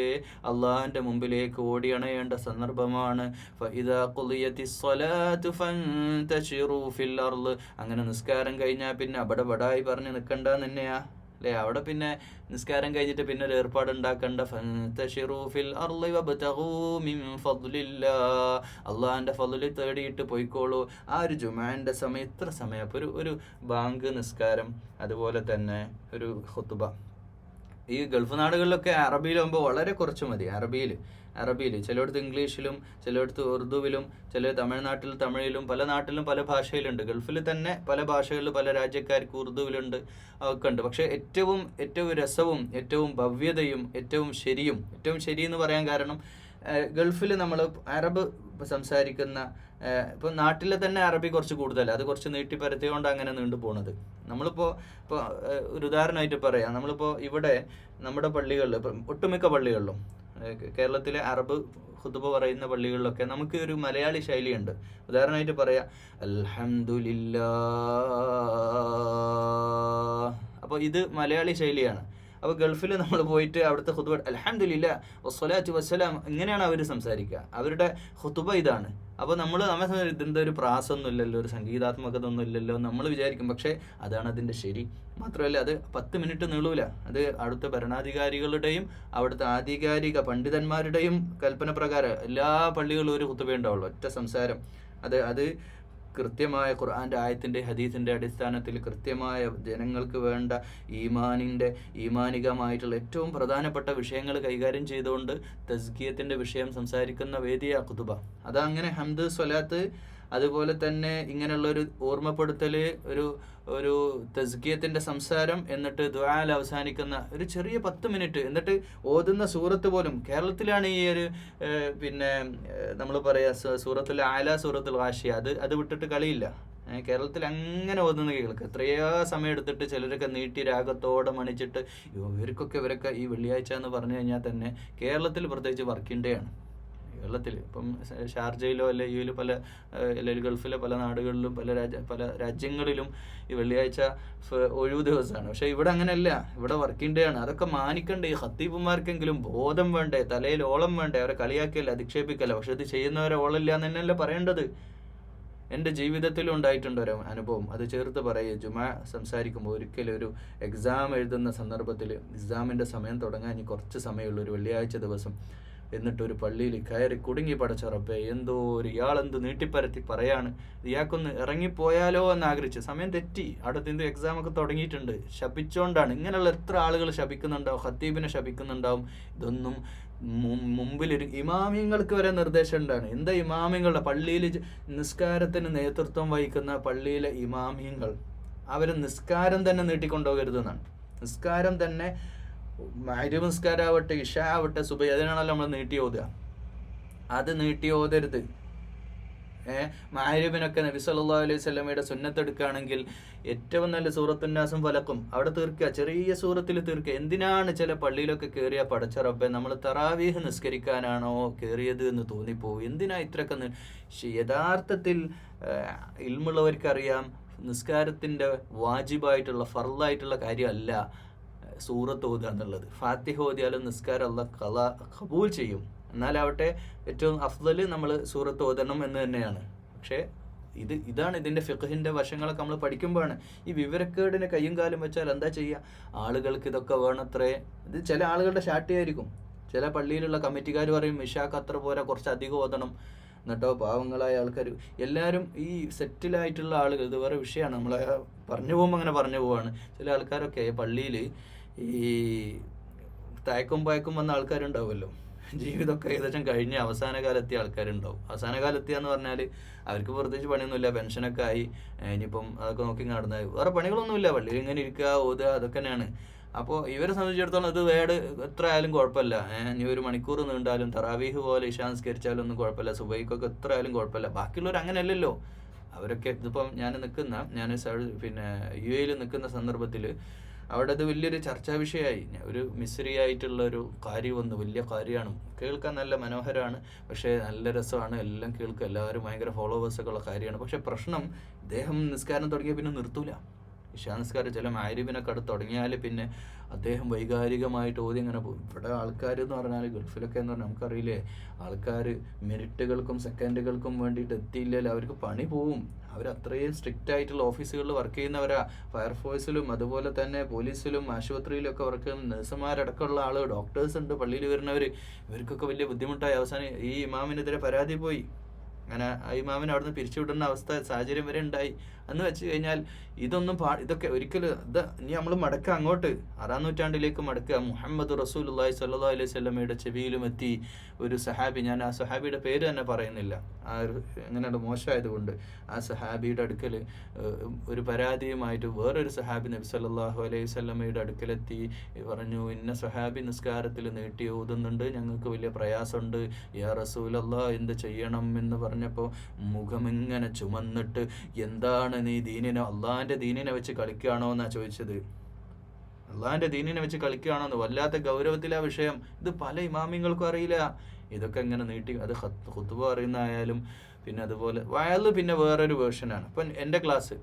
അള്ളാഹിൻ്റെ മുമ്പിലേക്ക് ഓടിയണയേണ്ട സന്ദർഭമാണ്. ഫഇദാ ഖുളിയത്തിസ് സ്വലാത്തു ഫൻതശിറൂ ഫിൽ അർള്. അങ്ങനെ നിസ്കാരം കഴിഞ്ഞാൽ പിന്നെ അവിടെ ബടായി പറഞ്ഞ് നിൽക്കണ്ട തന്നെയാ അല്ലേ. അവിടെ പിന്നെ നിസ്കാരം കഴിഞ്ഞിട്ട് പിന്നെ ഒരു ഏർപ്പാട് ഉണ്ടാക്കണ്ട. ഫൻതശിറൂ ഫിൽ അർളി വബ്തഗൂ മിൻ ഫദ്ലില്ലാഹ്. അള്ളാഹിൻ്റെ ഫദ്ല് തേടിയിട്ട് പോയിക്കോളൂ. ആ ഒരു ജുമാൻ്റെ സമയം ഇത്ര സമയം, അപ്പോൾ ഒരു ബാങ്ക് നിസ്കാരം, അതുപോലെ തന്നെ ഒരു ഖുത്ബ. ഈ ഗൾഫ് നാടുകളിലൊക്കെ അറബിയിലാകുമ്പോൾ വളരെ കുറച്ച് മതി. അറബിയിൽ ചിലയിടത്ത് ഇംഗ്ലീഷിലും ചിലയിടത്ത് ഉറുദുവിലും, ചില തമിഴ്നാട്ടിൽ തമിഴിലും, പല നാട്ടിലും പല ഭാഷയിലുണ്ട്. ഗൾഫിൽ തന്നെ പല ഭാഷകളിൽ പല രാജ്യക്കാർക്ക് ഉറുദുവിലുണ്ട്, ഒക്കെ ഉണ്ട്. പക്ഷേ ഏറ്റവും രസവും ഏറ്റവും ഭവ്യതയും ഏറ്റവും ശരി എന്ന് പറയാൻ കാരണം, ഗൾഫിൽ നമ്മൾ അറബ് സംസാരിക്കുന്ന, ഇപ്പോൾ നാട്ടിലെ തന്നെ അറബി കുറച്ച് കൂടുതൽ, അത് കുറച്ച് നീട്ടിപ്പരത്തിക്കൊണ്ട് അങ്ങനെ നീണ്ടു പോണത്. ഇപ്പോൾ ഒരു ഉദാഹരണമായിട്ട് പറയാം, നമ്മളിപ്പോൾ ഇവിടെ നമ്മുടെ പള്ളികളിൽ, ഒട്ടുമിക്ക പള്ളികളിലും കേരളത്തിലെ അറബ് ഖുതുബ പറയുന്ന പള്ളികളിലൊക്കെ നമുക്ക് ഒരു മലയാളി ശൈലിയുണ്ട്. ഉദാഹരണമായിട്ട് പറയാം, അൽഹംദുലില്ലാ. അപ്പോൾ ഇത് മലയാളി ശൈലിയാണ്. അപ്പോൾ ഗൾഫിൽ നമ്മൾ പോയിട്ട് അവിടുത്തെ ഖുതുബ അൽഹംദുലില്ലാ വസ്സലാത്തു വസ്സലാം, ഇങ്ങനെയാണ് അവർ സംസാരിക്കുക. അവരുടെ ഖുതുബ ഇതാണ്. അപ്പോൾ നമ്മെ ഇതെന്താ ഒരു പ്രാസമൊന്നും ഇല്ലല്ലോ, ഒരു സംഗീതാത്മകത ഒന്നും ഇല്ലല്ലോ നമ്മൾ വിചാരിക്കും. പക്ഷേ അതാണ് അതിൻ്റെ ശരി. മാത്രമല്ല അത് 10 മിനിറ്റ് നീളൂല. അത് അവിടുത്തെ ഭരണാധികാരികളുടെയും അവിടുത്തെ ആധികാരിക പണ്ഡിതന്മാരുടെയും കൽപ്പന പ്രകാരം എല്ലാ പള്ളികളും ഒരു ഖുതുബ ഉണ്ടാവുള്ളൂ, ഒറ്റ സംസാരം. അത് കൃത്യമായ ഖുർആൻ്റെ ആയത്തിൻ്റെ ഹദീസിൻ്റെ അടിസ്ഥാനത്തിൽ കൃത്യമായ ജനങ്ങൾക്ക് വേണ്ട ഈമാനികമായിട്ടുള്ള ഏറ്റവും പ്രധാനപ്പെട്ട വിഷയങ്ങൾ കൈകാര്യം ചെയ്തുകൊണ്ട് തസ്കിയത്തിൻ്റെ വിഷയം സംസാരിക്കുന്ന വേദിയ ഖുതുബ. അതങ്ങനെ ഹംദ്, സ്വലാത്ത്, അതുപോലെ തന്നെ ഇങ്ങനെയുള്ളൊരു ഓർമ്മപ്പെടുത്തൽ, ഒരു തസ്കിയത്തിൻ്റെ സംസാരം, എന്നിട്ട് ദുആൽ അവസാനിക്കുന്ന ഒരു ചെറിയ 10 മിനിറ്റ്, എന്നിട്ട് ഓതുന്ന സൂറത്ത് പോലും കേരളത്തിലാണ് ഈ ഒരു പിന്നെ നമ്മൾ പറയുക സൂറത്തുൽ ആല, സൂറത്തുൽ ഗാഷിയ, അത് വിട്ടിട്ട് കളിയില്ല. കേരളത്തിൽ അങ്ങനെ ഓതുന്ന കേൾക്കുക. എത്രയോ സമയം എടുത്തിട്ട് ചിലരൊക്കെ നീട്ടി രാഗത്തോടെ മണിച്ചിട്ട്, ഇവരൊക്കെ ഈ വെള്ളിയാഴ്ച എന്ന് പറഞ്ഞു കഴിഞ്ഞാൽ തന്നെ കേരളത്തിൽ പ്രത്യേകിച്ച് വർക്കിംഗ് ഡേ ആണ്. കേരളത്തിൽ ഇപ്പം ഷാർജയിലോ അല്ലെങ്കിൽ അല്ലെങ്കിൽ ഗൾഫിലെ പല നാടുകളിലും പല രാജ്യങ്ങളിലും ഈ വെള്ളിയാഴ്ച ഒഴിവു ദിവസമാണ്. പക്ഷെ ഇവിടെ അങ്ങനെയല്ല, ഇവിടെ വർക്കിംഗ് ഡേ ആണ്. അതൊക്കെ മാനിക്കണ്ടേ? ഈ ഖത്തീബുമാർക്കെങ്കിലും ബോധം വേണ്ടേ? തലയിൽ ഓളം വേണ്ടേ? അവരെ കളിയാക്കിയല്ല, അധിക്ഷേപിക്കല്ല. പക്ഷെ ഇത് ചെയ്യുന്നവരെ ഓളമില്ല എന്ന് തന്നെയല്ലേ പറയേണ്ടത്. എൻ്റെ ജീവിതത്തിലും ഉണ്ടായിട്ടുണ്ട് ഒരു അനുഭവം, അത് ചേർത്ത് പറയുക. ജുമാ സംസാരിക്കുമ്പോൾ ഒരിക്കലും ഒരു എക്സാം എഴുതുന്ന സന്ദർഭത്തിൽ എക്സാമിൻ്റെ സമയം തുടങ്ങാൻ ഇനി കുറച്ച് സമയമുള്ളൂ, ഒരു വെള്ളിയാഴ്ച ദിവസം. എന്നിട്ടൊരു പള്ളിയിൽ കയറി കുടുങ്ങി പടച്ചുറപ്പേ, എന്തോ ഇയാളെന്ത് നീട്ടിപ്പരത്തി പറയാണ്, ഇയാൾക്കൊന്ന് ഇറങ്ങിപ്പോയാലോ എന്ന് ആഗ്രഹിച്ചു. സമയം തെറ്റി, അവിടെ എന്തോ എക്സാമൊക്കെ തുടങ്ങിയിട്ടുണ്ട്, ശപിച്ചുകൊണ്ടാണ്. ഇങ്ങനെയുള്ള എത്ര ആളുകൾ ശപിക്കുന്നുണ്ടാവും, ഖത്തീബിനെ ശപിക്കുന്നുണ്ടാവും. ഇതൊന്നും മുമ്പിൽ ഇമാമിങ്ങൾക്ക് വരെ നിർദ്ദേശം ഉണ്ടാണ്. എന്താ ഇമാമിങ്ങളുടെ പള്ളിയിൽ നിസ്കാരത്തിന് നേതൃത്വം വഹിക്കുന്ന പള്ളിയിലെ ഇമാമിങ്ങൾ, അവർ നിസ്കാരം തന്നെ നീട്ടിക്കൊണ്ടുപോകരുതെന്നാണ്. നിസ്കാരം തന്നെ മഗ്‌രിബ് നിസ്കാരമാവട്ടെ, ഇശ ആവട്ടെ, സുബഹി, അതിനാണല്ലോ നമ്മൾ നീട്ടി ഓതുക. അത് നീട്ടി ഓതരുത്. മഗ്‌രിബിനൊക്കെ നബി സല്ലല്ലാഹു അലൈഹി വസല്ലമയുടെ സുന്നത്തെടുക്കുകയാണെങ്കിൽ ഏറ്റവും നല്ല സൂറത്തുന്നാസും ഫലക്കും അവിടെ തീർക്കുക, ചെറിയ സൂറത്തിൽ തീർക്കുക. എന്തിനാണ് ചില പള്ളിയിലൊക്കെ കയറിയ പടച്ച റബ്ബേ, നമ്മൾ തറാവീഹ് നിസ്കരിക്കാനാണോ കയറിയത് എന്ന് തോന്നിപ്പോവും. എന്തിനാ ഇത്രയൊക്കെ? യഥാർത്ഥത്തിൽ ഇൽമുള്ളവർക്കറിയാം, നിസ്കാരത്തിൻ്റെ വാജിബായിട്ടുള്ള ഫർളായിട്ടുള്ള കാര്യമല്ല സൂറത്ത് ഓതുക എന്നുള്ളത്. ഫാത്തിഹ ഓതിയാലും നിസ്കാരം അല്ലാഹ് ഖബൂൽ ചെയ്യും. എന്നാലാവട്ടെ ഏറ്റവും അഫ്ദൽ നമ്മൾ സൂറത്ത് ഓതണം എന്ന് തന്നെയാണ്. പക്ഷേ ഇതാണ് ഇതിൻ്റെ ഫിഖ്ഹിൻ്റെ വശങ്ങളൊക്കെ നമ്മൾ പഠിക്കുമ്പോഴാണ് ഈ വിവരക്കേടിന് കയ്യും കാലും വെച്ചാൽ എന്താ ചെയ്യുക? ആളുകൾക്ക് ഇതൊക്കെ വേണത്രേ. ഇത് ചില ആളുകളുടെ ശാഠ്യമായിരിക്കും. ചില പള്ളിയിലുള്ള കമ്മിറ്റിക്കാർ പറയും ഇശാക്ക് അത്ര പോരാ, കുറച്ച് അധികം ഓതണം. എന്നിട്ടോ പാവങ്ങളായ ആൾക്കാർ എല്ലാവരും ഈ സെറ്റിലായിട്ടുള്ള ആളുകൾ, ഇത് വേറെ വിഷയമാണ്, നമ്മളെ പറഞ്ഞു പോകുമ്പോൾ അങ്ങനെ പറഞ്ഞു പോവാണ്. ചില ആൾക്കാരൊക്കെ പള്ളിയിൽ ഈ തയക്കും പയക്കും വന്ന ആൾക്കാരുണ്ടാവുമല്ലോ, ജീവിതമൊക്കെ ഏകദേശം കഴിഞ്ഞ് അവസാന കാലത്തിയ ആൾക്കാരുണ്ടാവും. അവസാന കാലത്തിയ എന്ന് പറഞ്ഞാൽ അവർക്ക് പ്രത്യേകിച്ച് പണിയൊന്നുമില്ല, പെൻഷനൊക്കെ ആയി, ഇനിയിപ്പം അതൊക്കെ നോക്കി നടന്നത്, വേറെ പണികളൊന്നുമില്ല, പള്ളിയിൽ ഇങ്ങനെ ഇരിക്കുക, ഓതുക, അതൊക്കെ തന്നെയാണ്. അപ്പോൾ ഇവരെ സംബന്ധിച്ചിടത്തോളം ഇത് എത്ര ആയാലും കുഴപ്പമില്ല. ഇനി 1 മണിക്കൂർ നീണ്ടാലും തറാവീഹ് പോലെ ഇശാ നിസ്കരിച്ചാലും ഒന്നും കുഴപ്പമില്ല, സുബഹിക്കൊക്കെ എത്ര ആയാലും കുഴപ്പമില്ല. ബാക്കിയുള്ളവർ അങ്ങനെയല്ലല്ലോ. അവരൊക്കെ ഇതിപ്പം ഞാൻ UAE നിൽക്കുന്ന സന്ദർഭത്തിൽ അവിടെ അത് വലിയൊരു ചർച്ചാ വിഷയമായി. ഒരു മിസ്രിയായിട്ടുള്ളൊരു കാര്യം വന്നു, വലിയ കാര്യമാണ്, കേൾക്കാൻ നല്ല മനോഹരമാണ്, പക്ഷേ നല്ല രസമാണ്, എല്ലാം കേൾക്കുക, എല്ലാവരും ഭയങ്കര ഫോളോവേഴ്സൊക്കെ ഉള്ള കാര്യമാണ്. പക്ഷേ പ്രശ്നം, അദ്ദേഹം നിസ്കാരം തുടങ്ങിയ പിന്നെ നിർത്തൂല. ഇശാ നിസ്കാരം ചില മഗ്‌രിബിനൊക്കെ അടുത്ത് തുടങ്ങിയാൽ പിന്നെ അദ്ദേഹം വൈകാരികമായിട്ട് ഓതി ഇങ്ങനെ പോകും. ഇവിടെ ആൾക്കാർ എന്ന് പറഞ്ഞാൽ ഗൾഫിലൊക്കെ എന്ന് പറഞ്ഞാൽ നമുക്കറിയില്ലേ, ആൾക്കാർ മിനിറ്റുകൾക്കും സെക്കൻഡുകൾക്കും വേണ്ടിയിട്ട് എത്തിയില്ലെങ്കിൽ അവർക്ക് പണി പോവും. അവർ അത്രയും സ്ട്രിക്റ്റ് ആയിട്ടുള്ള ഓഫീസുകളിൽ വർക്ക് ചെയ്യുന്നവരാ. ഫയർഫോഴ്സിലും അതുപോലെ തന്നെ പോലീസിലും ആശുപത്രിയിലും ഒക്കെ വർക്ക് ചെയ്യുന്ന നഴ്സുമാരടക്കമുള്ള ആളുകൾ, ഡോക്ടേഴ്സ് ഉണ്ട്, പള്ളിയിൽ വരുന്നവർ. ഇവർക്കൊക്കെ വലിയ ബുദ്ധിമുട്ടായി. അവസാനം ഈ ഇമാമിനെതിരെ പരാതി പോയി. അങ്ങനെ ആ ഇമാമിനെ അവിടുന്ന് പിരിച്ചുവിടുന്ന സാഹചര്യം വരെ ഉണ്ടായി. എന്ന് വെച്ച് കഴിഞ്ഞാൽ ഇതൊക്കെ ഒരിക്കലും ഇനി നമ്മൾ മടക്കുക അങ്ങോട്ട് 6-ാം നൂറ്റാണ്ടിലേക്ക് മടക്കുക. മുഹമ്മദ് റസൂലുള്ളാഹി സ്വല്ലല്ലാഹു അലൈഹി വസല്ലമയുടെ ചെവിയിലും എത്തി ഒരു സഹാബി, ഞാൻ ആ സഹാബിയുടെ പേര് തന്നെ പറയുന്നില്ല, അങ്ങനെയുള്ള മോശമായതുകൊണ്ട്, ആ സഹാബിയുടെ അടുക്കൽ ഒരു പരാതിയുമായിട്ട് വേറൊരു സഹാബി നബി സല്ലല്ലാഹു അലൈഹി വസല്ലമയുടെ അടുക്കലെത്തി പറഞ്ഞു, ഇന്ന സഹാബി നിസ്കാരത്തിൽ നീട്ടി ഓതുന്നുണ്ട്, ഞങ്ങൾക്ക് വലിയ പ്രയാസമുണ്ട്, യാ റസൂലല്ലാഹ് എന്ത് ചെയ്യണം എന്ന് പറഞ്ഞപ്പോൾ മുഖമിങ്ങനെ ചുമന്നിട്ട്, എന്താണ് നീ ദീനിനെ, അള്ളാഹിൻ്റെ ദീനിനെ വെച്ച് കളിക്കുകയാണോ എന്നാ ചോദിച്ചത്. അള്ളാഹിൻ്റെ ദീനിനെ വെച്ച് കളിക്കുകയാണോ എന്ന്. വല്ലാത്ത ഗൗരവത്തിലാ വിഷയം. ഇത് പല ഇമാമിങ്ങൾക്കും അറിയില്ല. ഇതൊക്കെ ഇങ്ങനെ നീട്ടി, അത് ഖുതുബ പറയുന്നതായാലും പിന്നെ അതുപോലെ വയല് പിന്നെ വേറൊരു വേർഷനാണ്. ഇപ്പം എൻ്റെ ക്ലാസ്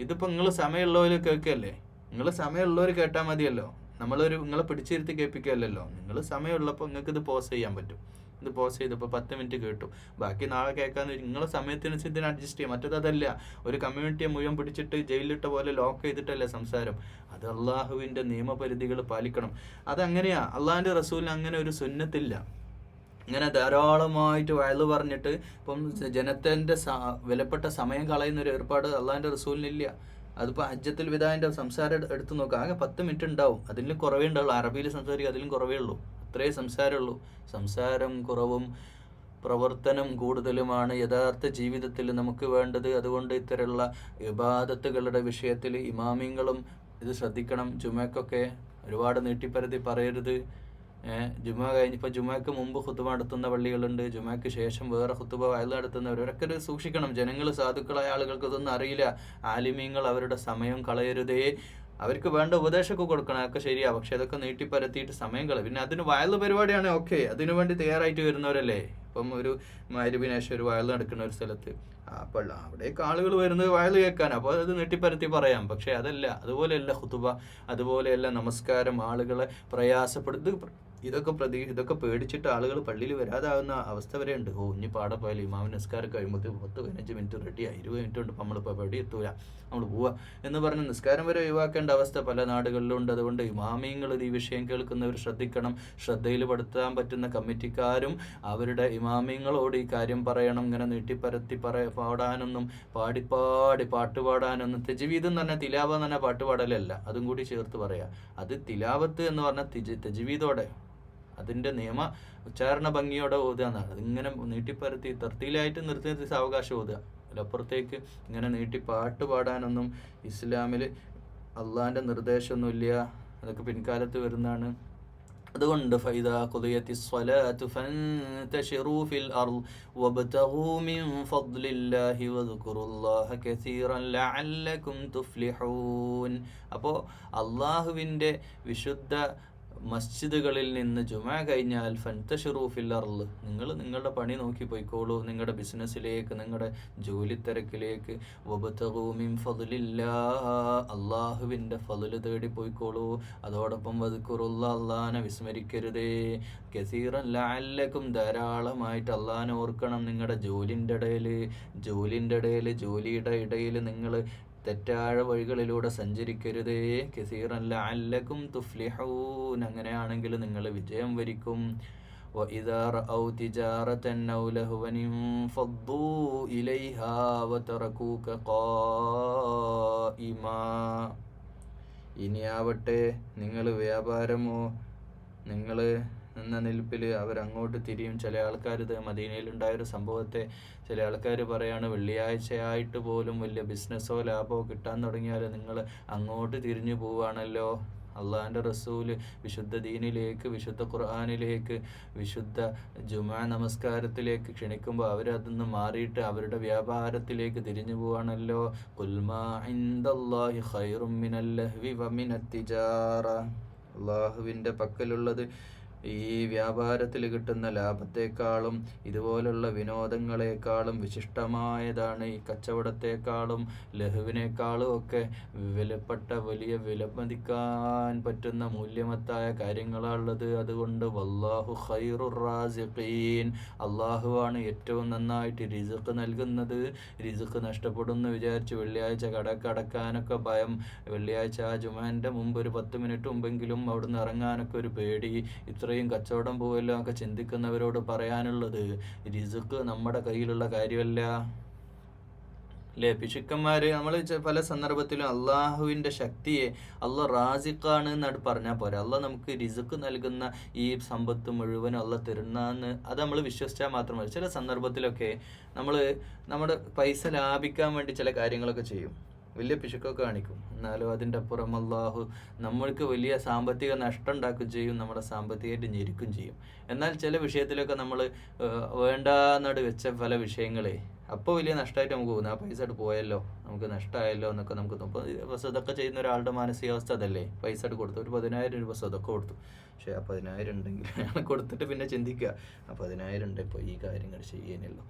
ഇതിപ്പോൾ നിങ്ങൾ സമയമുള്ളവർ കേൾക്കുകയല്ലേ, നിങ്ങൾ സമയമുള്ളവർ കേട്ടാൽ മതിയല്ലോ. നിങ്ങളെ പിടിച്ചിരുത്തി കേൾപ്പിക്കുകയല്ലല്ലോ. നിങ്ങൾ സമയമുള്ളപ്പോൾ നിങ്ങൾക്ക് ഇത് പോസ് ചെയ്യാൻ പറ്റും. ഇത് പോസ് ചെയ്തപ്പോൾ 10 മിനിറ്റ് കേട്ടു, ബാക്കി നാളെ കേൾക്കാമെന്ന് നിങ്ങളെ സമയത്തിനനുസരിച്ച് ഇതിന് അഡ്ജസ്റ്റ് ചെയ്യാം. മറ്റേതല്ല, ഒരു കമ്മ്യൂണിറ്റിയെ മുഴുവൻ പിടിച്ചിട്ട് ജയിലിലിട്ട പോലെ ലോക്ക് ചെയ്തിട്ടല്ലേ സംസാരം. അത് അള്ളാഹുവിൻ്റെ നിയമപരിധികൾ പാലിക്കണം. അതങ്ങനെയാ. അള്ളാഹിൻ്റെ റസൂലിന് അങ്ങനെ ഒരു സുന്നത്തില്ല. ഇങ്ങനെ ധാരാളമായിട്ട് വയല് പറഞ്ഞിട്ട് ഇപ്പം ജനത്തിൻ്റെ വിലപ്പെട്ട സമയം കളയുന്ന ഒരു ഏർപ്പാട് അള്ളാഹിൻ്റെ റസൂലിനില്ല. അതിപ്പോൾ ഹജ്ജത്തുൽ വിദാഇൻ്റെ സംസാരം എടുത്ത് നോക്കുക, ആകെ 10 മിനിറ്റ് ഉണ്ടാവും, അതിലും കുറവേ ഉണ്ടാവുള്ളൂ. അറബിയിൽ സംസാരിക്കുക, അതിലും കുറവേ ഉള്ളൂ. അത്രേ സംസാരമുള്ളൂ. സംസാരം കുറവും പ്രവർത്തനം കൂടുതലുമാണ് യഥാർത്ഥ ജീവിതത്തിൽ നമുക്ക് വേണ്ടത്. അതുകൊണ്ട് ഇത്തരമുള്ള ഇബാദത്തുകളുടെ വിഷയത്തിൽ ഇമാമിങ്ങളും ഇത് ശ്രദ്ധിക്കണം. ജുമയ്ക്കൊക്കെ ഒരുപാട് നീട്ടിപ്പരത്തി പറയരുത്. ജുമ കഴിഞ്ഞിപ്പോൾ ജുമയ്ക്ക് മുമ്പ് ഖുതുബ നടത്തുന്ന പള്ളികളുണ്ട്, ജുമയ്ക്ക് ശേഷം വേറെ ഖുതുബ വയൽ നടത്തുന്നവരൊക്കെ ഇത് സൂക്ഷിക്കണം. ജനങ്ങൾ, സാധുക്കളായ ആളുകൾക്ക് ഇതൊന്നും അറിയില്ല. ആലിമീങ്ങൾ അവരുടെ സമയം കളയരുതേ. അവർക്ക് വേണ്ട ഉപദേശമൊക്കെ കൊടുക്കണം, അതൊക്കെ ശരിയാ. പക്ഷെ അതൊക്കെ നീട്ടിപ്പരത്തിയിട്ട് സമയം കളയും. പിന്നെ അതിന് വയൽ പരിപാടിയാണ്, ഓക്കെ, അതിനു വേണ്ടി തയ്യാറായിട്ട് വരുന്നവരല്ലേ. ഇപ്പം ഒരു മഗ്‌രിബിന് ശേഷം ഒരു വയൽ നടക്കുന്ന ഒരു സ്ഥലത്ത് അവിടേക്ക് ആളുകൾ വരുന്നത് വയൽ കേൾക്കാൻ, അപ്പോൾ അത് നെട്ടിപ്പരത്തി പറയാം. പക്ഷെ അതല്ല, അതുപോലെയല്ല ഖുതുബ, അതുപോലെയല്ല നമസ്കാരം. ആളുകളെ ഇതൊക്കെ പേടിച്ചിട്ട് ആളുകൾ പള്ളിയിൽ വരാതാകുന്ന അവസ്ഥ വരെ ഉണ്ട്. ഇനി പാടെ പോയാലും ഇമാമിന് നിസ്കാരം കഴിയുമ്പോൾ 10-15 മിനിറ്റ് റെഡിയായി, 20 മിനിറ്റ് കൊണ്ട് നമ്മളിപ്പോൾ എവിടെ എത്തൂല, നമ്മൾ പോവുക എന്ന് പറഞ്ഞ് നിസ്കാരം വരെ ഒഴിവാക്കേണ്ട അവസ്ഥ പല നാടുകളിലും ഉണ്ട്. അതുകൊണ്ട് ഇമാമിങ്ങൾ ഈ വിഷയം കേൾക്കുന്നവർ ശ്രദ്ധിക്കണം. ശ്രദ്ധയിൽ പെടുത്താൻ പറ്റുന്ന കമ്മിറ്റിക്കാരും അവരുടെ ഇമാമിങ്ങളോട് ഈ കാര്യം പറയണം. ഇങ്ങനെ നീട്ടിപ്പരത്തി പാടാനൊന്നും പാട്ട് പാടാനൊന്നും. തജ്വീദ് എന്ന് പറഞ്ഞാൽ തിലാവ എന്ന് പറഞ്ഞാൽ പാട്ട് പാടലല്ല, അതും കൂടി ചേർത്ത് പറയാം. അത് തിലാവത്ത് എന്ന് പറഞ്ഞാൽ തജ്വീദോടെ, അതിൻ്റെ നിയമ ഉച്ചാരണ ഭംഗിയോടെ ഓതുക എന്നാണ്. അതിങ്ങനെ നീട്ടിപ്പരത്തി തർത്തിയിലായിട്ട് നിർത്തി സാവകാശം ഓതുക. അതിലപ്പുറത്തേക്ക് ഇങ്ങനെ നീട്ടി പാട്ട് പാടാനൊന്നും ഇസ്ലാമിൽ അള്ളാഹിൻ്റെ നിർദ്ദേശമൊന്നുമില്ല. അതൊക്കെ പിൻകാലത്ത് വരുന്നതാണ്. അതുകൊണ്ട് ഫൈദാ ഖുദിയത്തിസ് സ്വലാത്തു ഫൻതശിറൂ ഫിൽ അർള് വബ്തഗൂ മിൻ ഫദ്ലില്ലാഹി വദ്കുറുല്ലാഹ കസീറൻ ലഅല്ലകും തുഫ്ലിഹൂൻ. അപ്പോൾ അള്ളാഹുവിൻ്റെ വിശുദ്ധ മസ്ജിദുകളിൽ നിന്ന് ജുമാ കഴിഞ്ഞാൽ ഫൻതശിറൂ ഫിൽ അർള്, നിങ്ങൾ നിങ്ങളുടെ പണി നോക്കി പോയിക്കോളൂ, നിങ്ങളുടെ ബിസിനസ്സിലേക്ക്, നിങ്ങളുടെ ജോലി തിരക്കിലേക്ക്. വബ്തഗൂ മിൻ ഫദ്ലില്ലാഹ്, അള്ളാഹുവിൻ്റെ ഫദ്ല് തേടി പോയിക്കോളൂ. അതോടൊപ്പം വദ്കുറുല്ലാഹ്, അള്ളാഹനെ വിസ്മരിക്കരുതേ. കസീറൻ ലഅല്ലകും, ധാരാളമായിട്ട് അള്ളാഹനെ ഓർക്കണം. നിങ്ങളുടെ ജോലിയുടെ ഇടയിൽ നിങ്ങൾ തെറ്റായ വഴികളിലൂടെ സഞ്ചരിക്കരുതേ. കസീറൻ ലഅല്ലകും തുഫ്ലിഹൂൻ, അങ്ങനെയാണെങ്കിൽ നിങ്ങൾ വിജയം വരിക്കും. വഇദാ റഔ തിജാറതൻ ഔ ലഹ്വൻ ഫദ്ദൂ ഇലൈഹാ വതറകൂക ഖായിമാ. ഇനിയാവട്ടെ നിങ്ങൾ വ്യാപാരമോ നിങ്ങൾ എന്ന നിൽപ്പിൽ അവരങ്ങോട്ട് തിരിയും. ചില ആൾക്കാർ, ഇത് മദീനയിലുണ്ടായൊരു സംഭവത്തെ ചില ആൾക്കാർ പറയാണ്, വെള്ളിയാഴ്ചയായിട്ട് പോലും വലിയ ബിസിനസ്സോ ലാഭമോ കിട്ടാൻ തുടങ്ങിയാൽ നിങ്ങൾ അങ്ങോട്ട് തിരിഞ്ഞു പോവുകയാണല്ലോ. അള്ളാഹിൻ്റെ റസൂല് വിശുദ്ധ ദീനിലേക്ക്, വിശുദ്ധ ഖുർആനിലേക്ക്, വിശുദ്ധ ജുമാ നമസ്കാരത്തിലേക്ക് ക്ഷണിക്കുമ്പോൾ അവരതിന്ന് മാറിയിട്ട് അവരുടെ വ്യാപാരത്തിലേക്ക് തിരിഞ്ഞു പോവാണല്ലോ. ഖുൽ മാ ഇൻദല്ലാഹി ഖൈറും മിനൽ ലഹ്വി വമിനത് തിജാറ, അള്ളാഹുവിൻ്റെ പക്കലുള്ളത് ഈ വ്യാപാരത്തിൽ കിട്ടുന്ന ലാഭത്തെക്കാളും ഇതുപോലുള്ള വിനോദങ്ങളെക്കാളും വിശിഷ്ടമായതാണ്. ഈ കച്ചവടത്തെക്കാളും ലഹുവിനേക്കാളും ഒക്കെ വിലപ്പെട്ട, വലിയ വിലമതിക്കാൻ പറ്റുന്ന മൂല്യമത്തായ കാര്യങ്ങളാണുള്ളത്. അതുകൊണ്ട് വല്ലാഹു ഖൈറുർ റാസിഖീൻ, അള്ളാഹുവാണ് ഏറ്റവും നന്നായിട്ട് റിസ്ക് നൽകുന്നത്. റിസ്ക് നഷ്ടപ്പെടുമെന്ന് വിചാരിച്ച് വെള്ളിയാഴ്ച കടക്കാനൊക്കെ ഭയം, വെള്ളിയാഴ്ച ആ ജുമാൻ്റെ മുമ്പ് ഒരു 10 മിനിറ്റ് മുമ്പെങ്കിലും അവിടുന്ന് ഇറങ്ങാനൊക്കെ ഒരു പേടി, ഇത്രയും കച്ചവടം പോവല്ലോ ഒക്കെ ചിന്തിക്കുന്നവരോട് പറയാനുള്ളത്, റിസ്ക് നമ്മുടെ കയ്യിലുള്ള കാര്യമല്ല. അല്ലേ? പിശുക്കന്മാർ നമ്മൾ പല സന്ദർഭത്തിലും അള്ളാഹുവിൻ്റെ ശക്തിയെ അള്ളാഹ് റാസിഖാണ് എന്നാണ് പറഞ്ഞാൽ പോരാ. അള്ളാഹ് നമുക്ക് റിസ്ക് നൽകുന്ന ഈ സമ്പത്ത് മുഴുവനും അള്ളാഹ് തരുന്നതെന്ന് അത് നമ്മൾ വിശ്വസിച്ചാൽ മാത്രം മതി. ചില സന്ദർഭത്തിലൊക്കെ നമ്മൾ നമ്മുടെ പൈസ ലാഭിക്കാൻ വേണ്ടി ചില കാര്യങ്ങളൊക്കെ ചെയ്യും, വലിയ പിശുക്കൊക്കെ കാണിക്കും. എന്നാലും അതിൻ്റെ അപ്പുറം അള്ളാഹു നമ്മൾക്ക് വലിയ സാമ്പത്തിക നഷ്ടം ഉണ്ടാക്കുകയും ചെയ്യും, നമ്മുടെ സാമ്പത്തികമായിട്ട് ഞെരുക്കും ചെയ്യും. എന്നാൽ ചില വിഷയത്തിലൊക്കെ നമ്മൾ വേണ്ടാന്നട് വെച്ച പല വിഷയങ്ങളെ അപ്പോൾ വലിയ നഷ്ടമായിട്ട് നമുക്ക് പോകുന്നത്, ആ പൈസ പോയല്ലോ, നമുക്ക് നഷ്ടമായല്ലോ എന്നൊക്കെ നമുക്ക് തോന്നും. ഇപ്പോൾ സ്വതക്ക ചെയ്യുന്ന ഒരാളുടെ മാനസികാവസ്ഥ അതല്ലേ. പൈസ കൊടുത്തു, ഒരു 10,000 രൂപ സ്വതക്ക കൊടുത്തു, പക്ഷേ ആ 10,000 ഉണ്ടെങ്കിൽ കൊടുത്തിട്ട് പിന്നെ ചിന്തിക്കുക, ആ 10,000 ഉണ്ട്, ഇപ്പോൾ ഈ കാര്യങ്ങൾ ചെയ്യാനല്ലോ,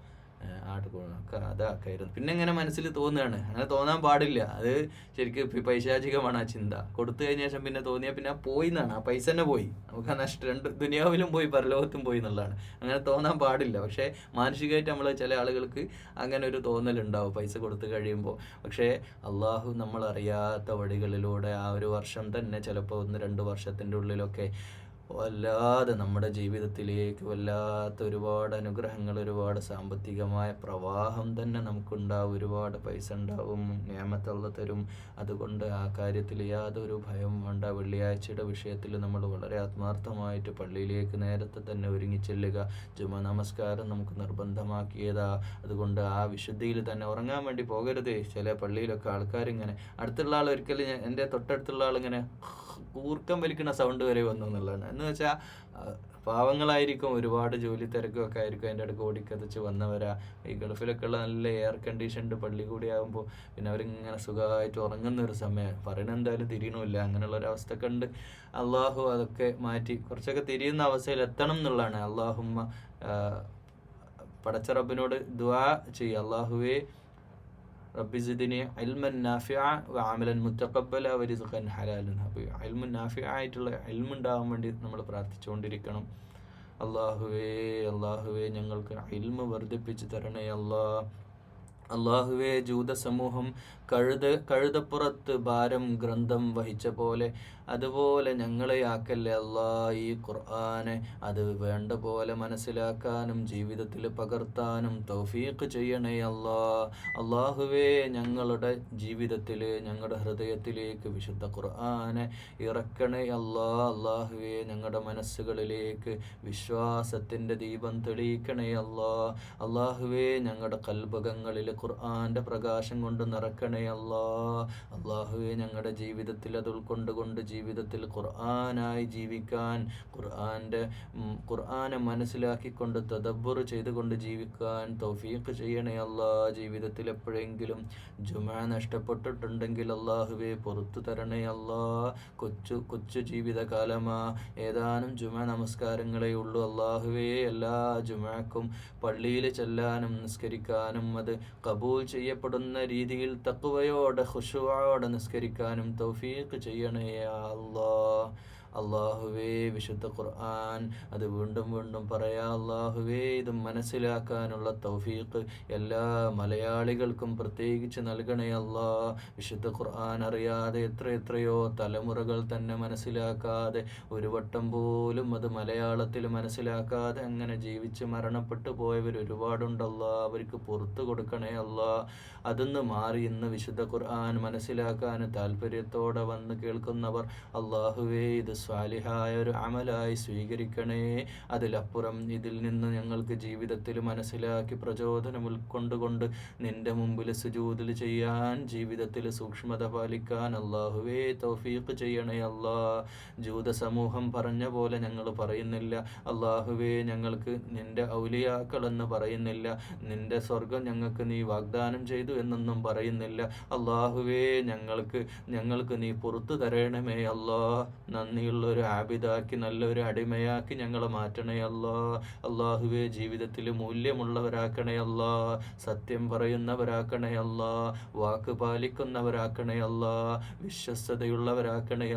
അതാക്കായിരുന്നു. പിന്നെ ഇങ്ങനെ മനസ്സിൽ തോന്നുകയാണ്. അങ്ങനെ തോന്നാൻ പാടില്ല. അത് ശരിക്കും പൈശാചികമാണ് ആ ചിന്ത. കൊടുത്തു കഴിഞ്ഞ ശേഷം പിന്നെ തോന്നിയാൽ പിന്നെ പോയി എന്നാണ്, ആ പൈസ തന്നെ പോയി, നമുക്ക് ആ നഷ്ടം, രണ്ട് ദുനിയാവിലും പോയി പരലോകത്തും പോയി എന്നുള്ളതാണ്. അങ്ങനെ തോന്നാൻ പാടില്ല. പക്ഷേ മാനസികമായിട്ട് നമ്മൾ ചില ആളുകൾക്ക് അങ്ങനെ ഒരു തോന്നലുണ്ടാവും പൈസ കൊടുത്തു കഴിയുമ്പോൾ. പക്ഷേ അള്ളാഹു നമ്മൾ അറിയാത്ത വഴികളിലൂടെ ആ ഒരു വർഷം തന്നെ, ചിലപ്പോൾ 1-2 വർഷത്തിൻ്റെ ഉള്ളിലൊക്കെ വല്ലാതെ നമ്മുടെ ജീവിതത്തിലേക്ക് വല്ലാത്ത ഒരുപാട് അനുഗ്രഹങ്ങൾ, ഒരുപാട് സാമ്പത്തികമായ പ്രവാഹം തന്നെ നമുക്കുണ്ടാവും. ഒരുപാട് പൈസ ഉണ്ടാവും, നിഅമത്ത് അല്ലാഹ് തരും. അതുകൊണ്ട് ആ കാര്യത്തിൽ യാതൊരു ഭയം വേണ്ട. വെള്ളിയാഴ്ചയുടെ വിഷയത്തിൽ നമ്മൾ വളരെ ആത്മാർത്ഥമായിട്ട് പള്ളിയിലേക്ക് നേരത്തെ തന്നെ ഒരുങ്ങിച്ചെല്ലുക. ജുമാ നമസ്കാരം നമുക്ക് നിർബന്ധമാക്കിയതാ. അതുകൊണ്ട് ആ വിശുദ്ധിയിൽ തന്നെ ഉറങ്ങാൻ വേണ്ടി പോകരുത്. ചില പള്ളിയിലൊക്കെ ആൾക്കാരിങ്ങനെ, അടുത്തുള്ള ആൾ ഒരിക്കലും, എൻ്റെ തൊട്ടടുത്തുള്ള ആളിങ്ങനെ കൂർക്കം വലിക്കുന്ന സൗണ്ട് വരെ വന്നു എന്നുള്ളതാണ്. എന്ന് വെച്ചാൽ പാവങ്ങളായിരിക്കും, ഒരുപാട് ജോലി തിരക്കൊക്കെ ആയിരിക്കും, അതിൻ്റെ അടുക്ക് ഓടിക്കതച്ച് വന്നവരാ. ഈ ഗൾഫിലൊക്കെ ഉള്ള നല്ല എയർ കണ്ടീഷൻഡ് പള്ളി കൂടി ആകുമ്പോൾ പിന്നെ അവരിങ്ങനെ സുഖമായിട്ട് ഉറങ്ങുന്ന ഒരു സമയം, പറയുന്നത് എന്തായാലും തിരിയണമില്ല. അങ്ങനെയുള്ളൊരവസ്ഥയൊക്കെ ഉണ്ട്. അള്ളാഹു അതൊക്കെ മാറ്റി കുറച്ചൊക്കെ തിരിയുന്ന അവസ്ഥയിൽ എത്തണം എന്നുള്ളതാണ്. അള്ളാഹുമ്മ പടച്ച റബ്ബിനോട് ദുആ ചെയ്യുക, അല്ലാഹുവേ റബ്ബി സിദ്നി ഇൽമൻ നാഫിഅ വ അമലൻ മുതഖബ്ബല വ റിസ്ഖൻ ഹലാലൻ. അപ്പോൾ ഇൽമുൻ നാഫിഅ ആയിട്ടുള്ള ഇൽമ് ഉണ്ടാവാൻ വേണ്ടി നമ്മൾ പ്രാർത്ഥിച്ചുകൊണ്ടിരിക്കണം. അല്ലാഹുവേ ഞങ്ങൾക്ക് ഇൽമ് വർദ്ധിപ്പിച്ച് തരണേ അല്ലാഹുവേ ജൂത സമൂഹം കഴുതപ്പുറത്ത് ഭാരം ഗ്രന്ഥം വഹിച്ച പോലെ അതുപോലെ ഞങ്ങളെ ആക്കല്ലേ അല്ലാ. ഈ ഖുർആനെ അത് വേണ്ട പോലെ മനസ്സിലാക്കാനും ജീവിതത്തിൽ പകർത്താനും തൗഫീഖ് ചെയ്യണേ അല്ലാഹുവേ ഞങ്ങളുടെ ജീവിതത്തിൽ ഞങ്ങളുടെ ഹൃദയത്തിലേക്ക് വിശുദ്ധ ഖുർആനെ ഇറക്കണേ അല്ലാഹുവേ ഞങ്ങളുടെ മനസ്സുകളിലേക്ക് വിശ്വാസത്തിൻ്റെ ദീപം തെളിയിക്കണേ അല്ലാഹുവേ ഞങ്ങളുടെ കൽബകങ്ങളിൽ ഖുർആന്റെ പ്രകാശം കൊണ്ട് നിറക്കണേ അല്ലാഹുവേ ഞങ്ങളുടെ ജീവിതത്തിൽ അത് ഉൾക്കൊണ്ടുകൊണ്ട് ജീവിതത്തിൽ ഖുർആനായി ജീവിക്കാൻ, ഖുർആനെ മനസ്സിലാക്കിക്കൊണ്ട് തദബ്ബുർ ചെയ്തുകൊണ്ട് ജീവിക്കാൻ തൗഫീഖ് ചെയ്യണേ ജീവിതത്തിൽ എപ്പോഴെങ്കിലും ജുമുഅ നഷ്ടപ്പെട്ടിട്ടുണ്ടെങ്കിൽ അല്ലാഹുവേ പുറത്തു തരണേ കൊച്ചു ജീവിതകാലമാ, ഏതാനും ജുമുഅ നമസ്കാരങ്ങളേ ഉള്ളൂ അല്ലാഹുവേ. എല്ലാ ജുമുഅക്കും പള്ളിയിൽ ചെല്ലാനും നിസ്കരിക്കാനും അത് കബൂൽ ചെയ്യപ്പെടുന്ന രീതിയിൽ തഖ്വയോടെ ഖുശൂഅോടെ നിസ്കരിക്കാനും തൗഫീഖ് ചെയ്യണേ അല്ലാഹുവേ. വിശുദ്ധ ഖുർആൻ അത് വീണ്ടും വീണ്ടും പറയാ അല്ലാഹുവേ. ഇത് മനസ്സിലാക്കാനുള്ള തൗഫീഖ് എല്ലാ മലയാളികൾക്കും പ്രത്യേകിച്ച് നൽകണേ വിശുദ്ധ ഖുർആൻ അറിയാതെ എത്രയോ തലമുറകൾ തന്നെ മനസ്സിലാക്കാതെ ഒരു വട്ടം പോലും അത് മലയാളത്തിൽ മനസ്സിലാക്കാതെ അങ്ങനെ ജീവിച്ച് മരണപ്പെട്ടു പോയവർ ഒരുപാടുണ്ടല്ലോ. അവർക്ക് പുറത്തു കൊടുക്കണേ അതിന്ന് മാറി ഇന്ന് വിശുദ്ധ ഖുർആൻ മനസ്സിലാക്കാൻ താല്പര്യത്തോടെ വന്ന് കേൾക്കുന്നവർ അല്ലാഹുവേ ഇത് സ്വാലിഹായ ഒരു അമലായി സ്വീകരിക്കണേ. അതിലപ്പുറം ഇതിൽ നിന്ന് ഞങ്ങൾക്ക് ജീവിതത്തിൽ മനസ്സിലാക്കി പ്രചോദനം ഉൾക്കൊണ്ടുകൊണ്ട് നിന്റെ മുമ്പിൽ സുജൂദിൽ ചെയ്യാൻ, ജീവിതത്തിൽ സൂക്ഷ്മത പാലിക്കാൻ അല്ലാഹുവേ തൗഫീഖ് ചെയ്യണേ ജൂത സമൂഹം പറഞ്ഞ പോലെ ഞങ്ങൾ പറയുന്നില്ല അല്ലാഹുവേ. ഞങ്ങൾക്ക് നിന്റെ ഔലിയാക്കളെന്ന് പറയുന്നില്ല, നിന്റെ സ്വർഗം ഞങ്ങൾക്ക് നീ വാഗ്ദാനം ചെയ്തു എന്നൊന്നും പറയുന്നില്ല അല്ലാഹുവേ. ഞങ്ങൾക്ക് നീ പുറത്തു തരണമേ നന്ദിയുള്ള ഒരു ആബിദാക്കി നല്ലൊരു അടിമയാക്കി ഞങ്ങളെ മാറ്റണേ അല്ലാഹുവേ. ജീവിതത്തിൽ മൂല്യമുള്ളവരാക്കണേ സത്യം പറയുന്നവരാക്കണേ വാക്ക് പാലിക്കുന്നവരാക്കണേ വിശ്വസ്തതയുള്ളവരാക്കണേ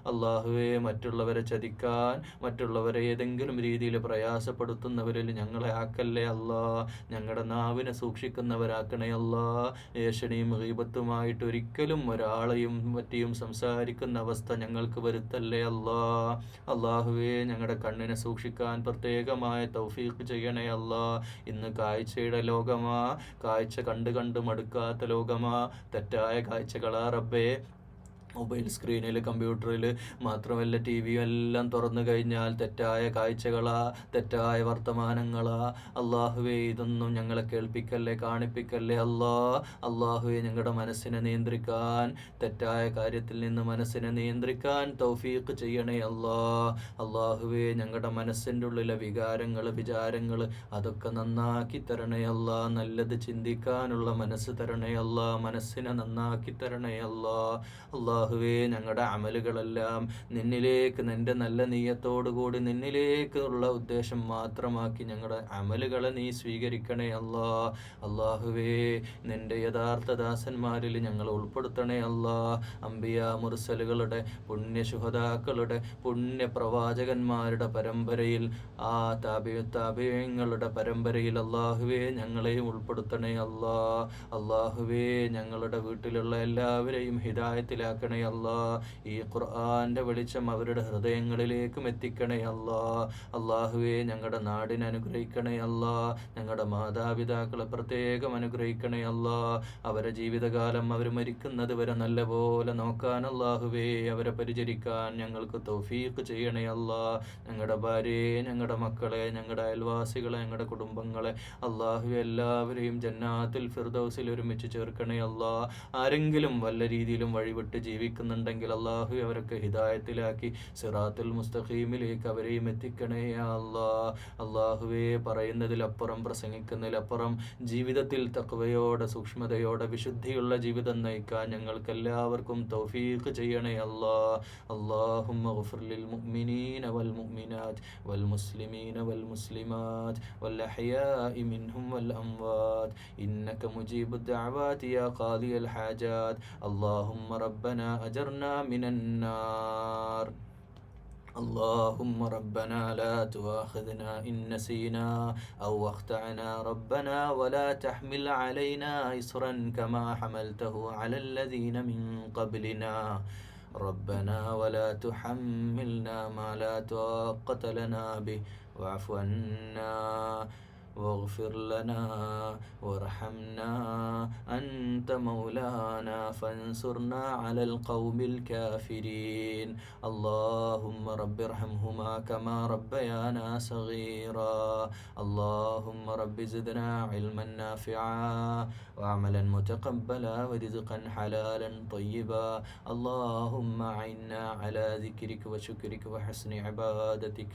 അല്ലാഹുവേ. മറ്റുള്ളവരെ ചതിക്കാൻ, മറ്റുള്ളവരെ ഏതെങ്കിലും രീതിയിൽ പ്രയാസപ്പെടുത്തുന്നവരിൽ ഞങ്ങളെ ആക്കല്ലേ ഞങ്ങളുടെ നാവിനെ സൂക്ഷിക്കുന്നവരാക്കണേ ഏഷണിയും ഗീബത്തുമായിട്ട് ഒരിക്കലും ഒരാളെയും പറ്റിയും സംസാരിക്കുന്ന അവസ്ഥ ഞങ്ങൾക്ക് വരുത്തല്ലേ അല്ലാഹുവേ. ഞങ്ങളുടെ കണ്ണിനെ സൂക്ഷിക്കാൻ പ്രത്യേകമായ തൗഫീഖ് ചെയ്യണേ ഇന്ന് കാഴ്ചയുടെ ലോകമാ, കാഴ്ച കണ്ട് മടുക്കാത്ത ലോകമാ. തെറ്റായ കാഴ്ചകളാ റബ്ബേ. മൊബൈൽ സ്ക്രീനിൽ, കമ്പ്യൂട്ടറിൽ, മാത്രമല്ല ടി വി എല്ലാം തുറന്നു കഴിഞ്ഞാൽ തെറ്റായ കാഴ്ചകളാ, തെറ്റായ വർത്തമാനങ്ങളാ അല്ലാഹുവേ. ഇതൊന്നും ഞങ്ങളെ കേൾപ്പിക്കല്ലേ, കാണിപ്പിക്കല്ലേ അല്ലാഹുവേ. ഞങ്ങളുടെ മനസ്സിനെ നിയന്ത്രിക്കാൻ, തെറ്റായ കാര്യത്തിൽ നിന്ന് മനസ്സിനെ നിയന്ത്രിക്കാൻ തൗഫീഖ് ചെയ്യണേ അല്ലാഹുവേ. ഞങ്ങളുടെ മനസ്സിൻ്റെ ഉള്ളിലെ വികാരങ്ങൾ, വിചാരങ്ങൾ അതൊക്കെ നന്നാക്കി തരണേ നല്ലത് ചിന്തിക്കാനുള്ള മനസ്സ് തരണേ മനസ്സിനെ നന്നാക്കി തരണേ അല്ലാഹുവേ. ഞങ്ങളുടെ അമലുകളെല്ലാം നിന്നിലേക്ക്, നിന്റെ നല്ല നീയത്തോടുകൂടി നിന്നിലേക്കുള്ള ഉദ്ദേശം മാത്രമാക്കി ഞങ്ങളുടെ അമലുകളെ നീ സ്വീകരിക്കണേ അല്ലാഹുവേ. നിന്റെ യഥാർത്ഥ ദാസന്മാരിൽ ഞങ്ങൾ ഉൾപ്പെടുത്തണേ അംബിയ മുർസലുകളുടെ, പുണ്യശുഹദാക്കളുടെ, പുണ്യപ്രവാചകന്മാരുടെ പരമ്പരയിൽ, ആ താബിഈങ്ങളുടെ പരമ്പരയിൽ അല്ലാഹുവേ ഞങ്ങളെയും ഉൾപ്പെടുത്തണേ അല്ലാഹുവേ. ഞങ്ങളുടെ വീട്ടിലുള്ള എല്ലാവരെയും ഹിദായത്തിലാക്കണേ ഈ ഖുർആന്റെ വെളിച്ചം അവരുടെ ഹൃദയങ്ങളിലേക്കും എത്തിക്കണേ അല്ലാഹുവേ. ഞങ്ങളുടെ നാടിനെ അനുഗ്രഹിക്കണേ ഞങ്ങളുടെ മാതാപിതാക്കളെ പ്രത്യേകം അനുഗ്രഹിക്കണേ അവരെ ജീവിതകാലം അവർ മരിക്കുന്നത് വരെ നല്ലപോലെ നോക്കാൻ അല്ലാഹുവേ, അവരെ പരിചരിക്കാൻ ഞങ്ങൾക്ക് തൗഫീഖ് ചെയ്യണേ ഞങ്ങളുടെ ഭാര്യയെ, ഞങ്ങളുടെ മക്കളെ, ഞങ്ങളുടെ അയൽവാസികളെ, ഞങ്ങളുടെ കുടുംബങ്ങളെ അല്ലാഹുവേ എല്ലാവരെയും ജന്നാത്തുൽ ഫിർദൗസിൽ ഒരുമിച്ച് ചേർക്കണേ ആരെങ്കിലും വല്ല രീതിയിലും വഴിവിട്ട് ജീവിക്കുന്നുണ്ടെങ്കിൽ അള്ളാഹു അവരൊക്കെ ഹിദായത്തിലാക്കി സിറാത്തുൽ മുസ്തഖീമിലേക്ക് അവരെയും എത്തിക്കണേ യാ അല്ലാ. അള്ളാഹുവേ, പറയുന്നതിലപ്പുറം പ്രസംഗിക്കുന്നതിലപ്പുറം ജീവിതത്തിൽ തഖ്വയോടെ സൂക്ഷ്മതയോടെ വിശുദ്ധിയുള്ള ജീവിതം നയിക്കാൻ ഞങ്ങൾക്കെല്ലാവർക്കും തൗഫീഖ് ചെയ്യണേ അല്ലാ. അല്ലാഹുമ്മ ഗ്ഫിർ ലിൽ മുഅ്മിനീന വൽ മുഅ്മിനാത്ത് വൽ മുസ്ലിമീന വൽ മുസ്ലിമാത്ത് വൽ അഹ്യാഇ മിൻഹും വൽ അംവാത്ത് ഇന്നക മുജീബുദ് ദഅവാതി യാ ഖാദിയൽ ഹാജാത്ത്. اللهم ربنا أجرنا من النار. اللهم ربنا لا تؤاخذنا إن نسينا أو أخطأنا ربنا ولا تحمل علينا إصرا كما حملته على الذين من قبلنا ربنا ولا تحملنا ما لا طاقة لنا به واعف عنا واغفر لنا وارحمنا أنت مولانا فانصرنا على القوم الكافرين. اللهم رب ارحمهما كما ربيانا صغيرا. اللهم رب زدنا علما نافعا وعملا متقبلا ورزقا حلالا طيبا. اللهم أعنا على ذكرك وشكرك وحسن عبادتك.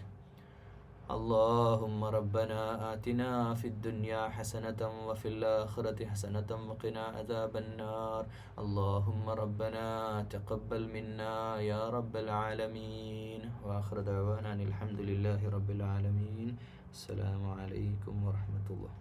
اللهم ربنا آتنا في الدنيا حسنة وفي الآخرة حسنة وقنا عذاب النار. اللهم ربنا تقبل منا يا رب العالمين. وآخر دعوانا الحمد لله رب العالمين. السلام عليكم ورحمة الله.